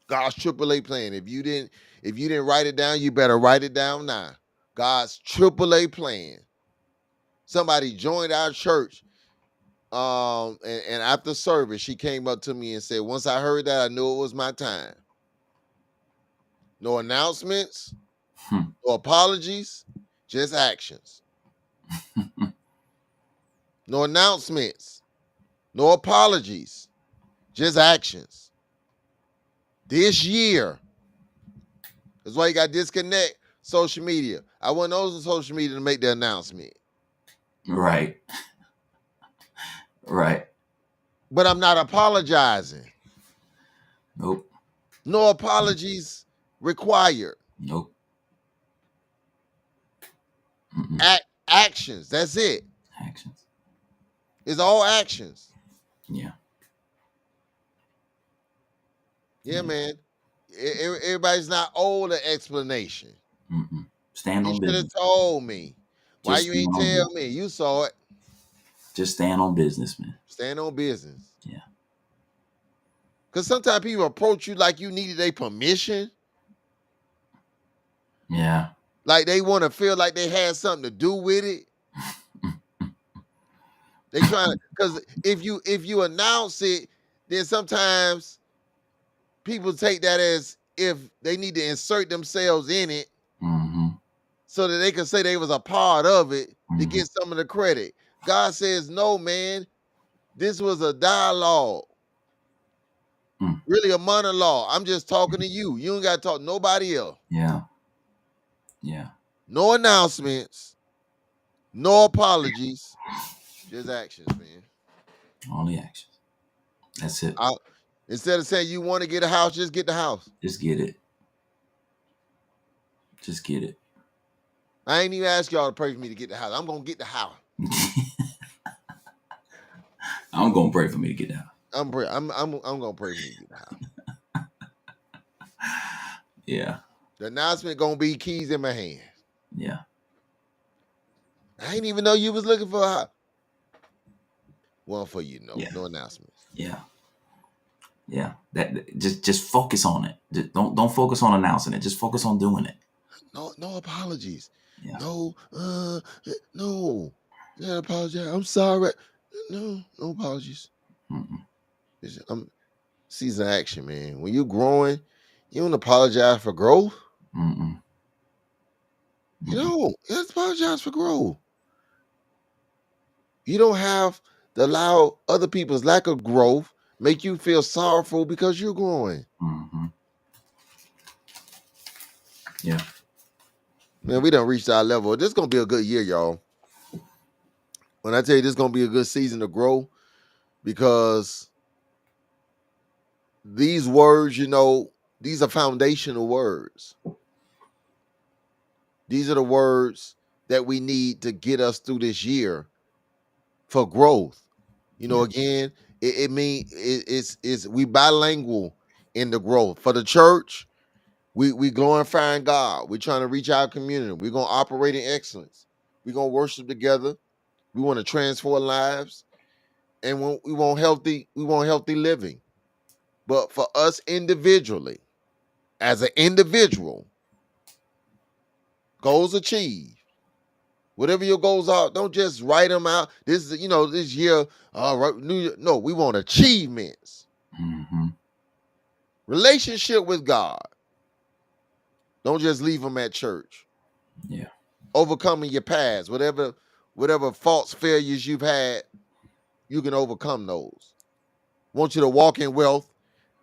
God's AAA plan. If you didn't write it down, you better write it down now. God's AAA plan. Somebody joined our church. And after service, she came up to me and said, once I heard that, I knew it was my time. No announcements, no apologies, just actions. No announcements, no apologies, just actions. This year, that's why you got to disconnect social media. I wasn't on social media to make the announcement. Right. Right. But I'm not apologizing. Nope. No apologies required. Nope. Actions. That's it. Actions. It's all actions. Yeah. Yeah, man. Everybody's not owed an explanation. Mm-mm. Stand You on should have business. told me. Why Just you stand ain't on tell business. me? You saw it. Just stand on business, man. Stand on business. Yeah. Because sometimes people approach you like you needed a permission. Yeah. Like they want to feel like they had something to do with it. They trying to, because if you announce it, then sometimes people take that as if they need to insert themselves in it Mm-hmm. so that they can say they was a part of it to Mm-hmm. get some of the credit. God says, no, man, this was a dialogue. Mm. Really a monologue. I'm just talking to you. You ain't got to talk to nobody else. Yeah. Yeah. No announcements, no apologies, just actions, man. Only actions. That's it. Instead of saying you want to get a house, just get the house. Just get it. Just get it. I ain't even ask y'all to pray for me to get the house. I'm gonna get the house. I'm gonna pray for me to get down. I'm gonna pray for me to get the house. Yeah. The announcement gonna be keys in my hand. Yeah. I ain't even know you was looking for a house. One for you, Yeah. no announcements. Yeah. Yeah. That just focus on it. Just don't focus on announcing it. Just focus on doing it. No apologies. Yeah. No. Yeah, apologize. I'm sorry. No apologies. Mm-mm. I'm season action, man. When you're growing, you don't apologize for growth. Mm-mm. You don't. You don't apologize for growth. You don't have to allow other people's lack of growth make you feel sorrowful because you're growing. Mm-hmm. Yeah. Man, we done reached our level. This is gonna be a good year, y'all. When I tell you this is gonna be a good season to grow, because these words, these are foundational words. These are the words that we need to get us through this year for growth. Yeah. Again, it means it's we bilingual in the growth. For the church, we glorifying God. We're trying to reach our community. We're gonna operate in excellence. We're gonna worship together. We want to transform lives, and we want healthy living. But for us individually, as an individual, Goals achieved. Whatever your goals are, don't just write them out. This is, this year, right, New Year. No, we want achievements. Mm-hmm. Relationship with God. Don't just leave them at church. Yeah. Overcoming your past, whatever false failures you've had, you can overcome those. Want you to walk in wealth,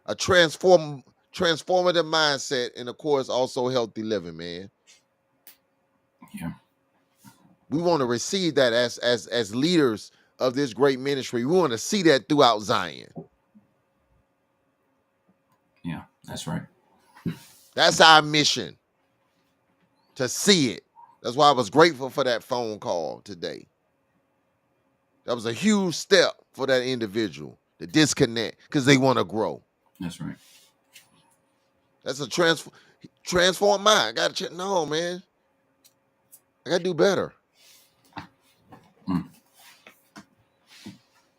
a transformative mindset, and of course, also healthy living, man. Yeah. We want to receive that as leaders of this great ministry. We want to see that throughout Zion. Yeah. That's right. That's our mission, to see it. That's why I was grateful for that phone call today. That was a huge step for that individual to disconnect because they want to grow. That's right. That's a transform mind. I gotta check. No, man. I gotta do better. Mm.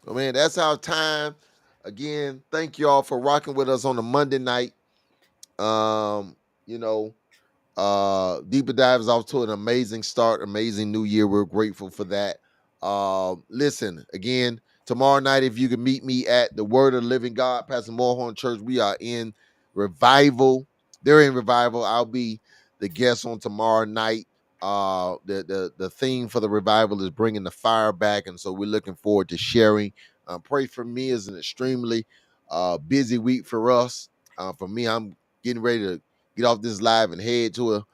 So, man, that's our time. Again, thank you all for rocking with us on a Monday night. You know, Deeper Dive is off to an amazing start, amazing new year. We're grateful for that. Listen, again, tomorrow night, if you can meet me at the Word of the Living God, Pastor Morehorn Church, we are in revival. They're in revival. I'll be the guest on tomorrow night. The theme for the revival is bringing the fire back, and so we're looking forward to sharing. Pray for me is an extremely busy week for us. For me, I'm getting ready to get off this live and head to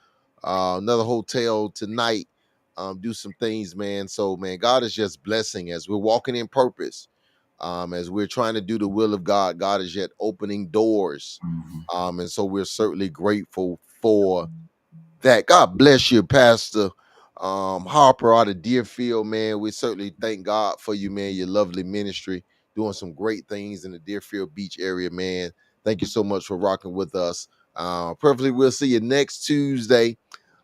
another hotel tonight. Do some things, man. So, man, God is just blessing as we're walking in purpose. As we're trying to do the will of God, God is yet opening doors. Mm-hmm. And so we're certainly grateful for that. God bless you, Pastor Harper out of Deerfield, man. We certainly thank God for you, man. Your lovely ministry, doing some great things in the Deerfield Beach area, man. Thank you so much for rocking with us. Perfectly, we'll see you next Tuesday,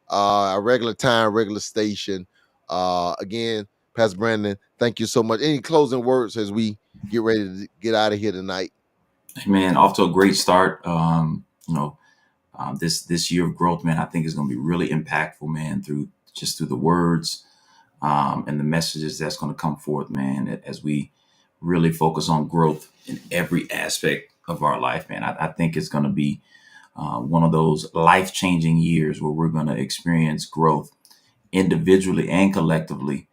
our regular time, regular station. Again, Pastor Brandon, thank you so much. Any closing words as we get ready to get out of here tonight? Hey, man, off to a great start. This year of growth, man, I think is going to be really impactful, man, through the words and the messages that's going to come forth, man, as we really focus on growth in every aspect of our life, man. I think it's going to be one of those life-changing years where we're going to experience growth individually and collectively.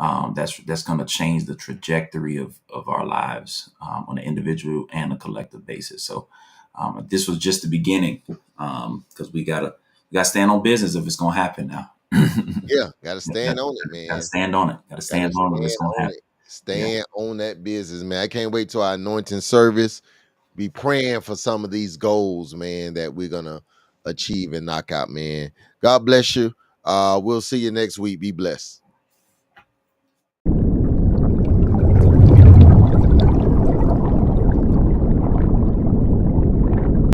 That's going to change the trajectory of our lives on an individual and a collective basis. So this was just the beginning, because we gotta stand on business if it's going to happen now. Yeah, gotta Got stand on it, to man. stand on it. Got to Gotta stand on it. It's stand going to on happen. it. Yeah. Stand on that business, man. I can't wait till our anointing service. Be praying for some of these goals, man, that we're gonna achieve and knock out, man. God bless you. We'll see you next week. Be blessed.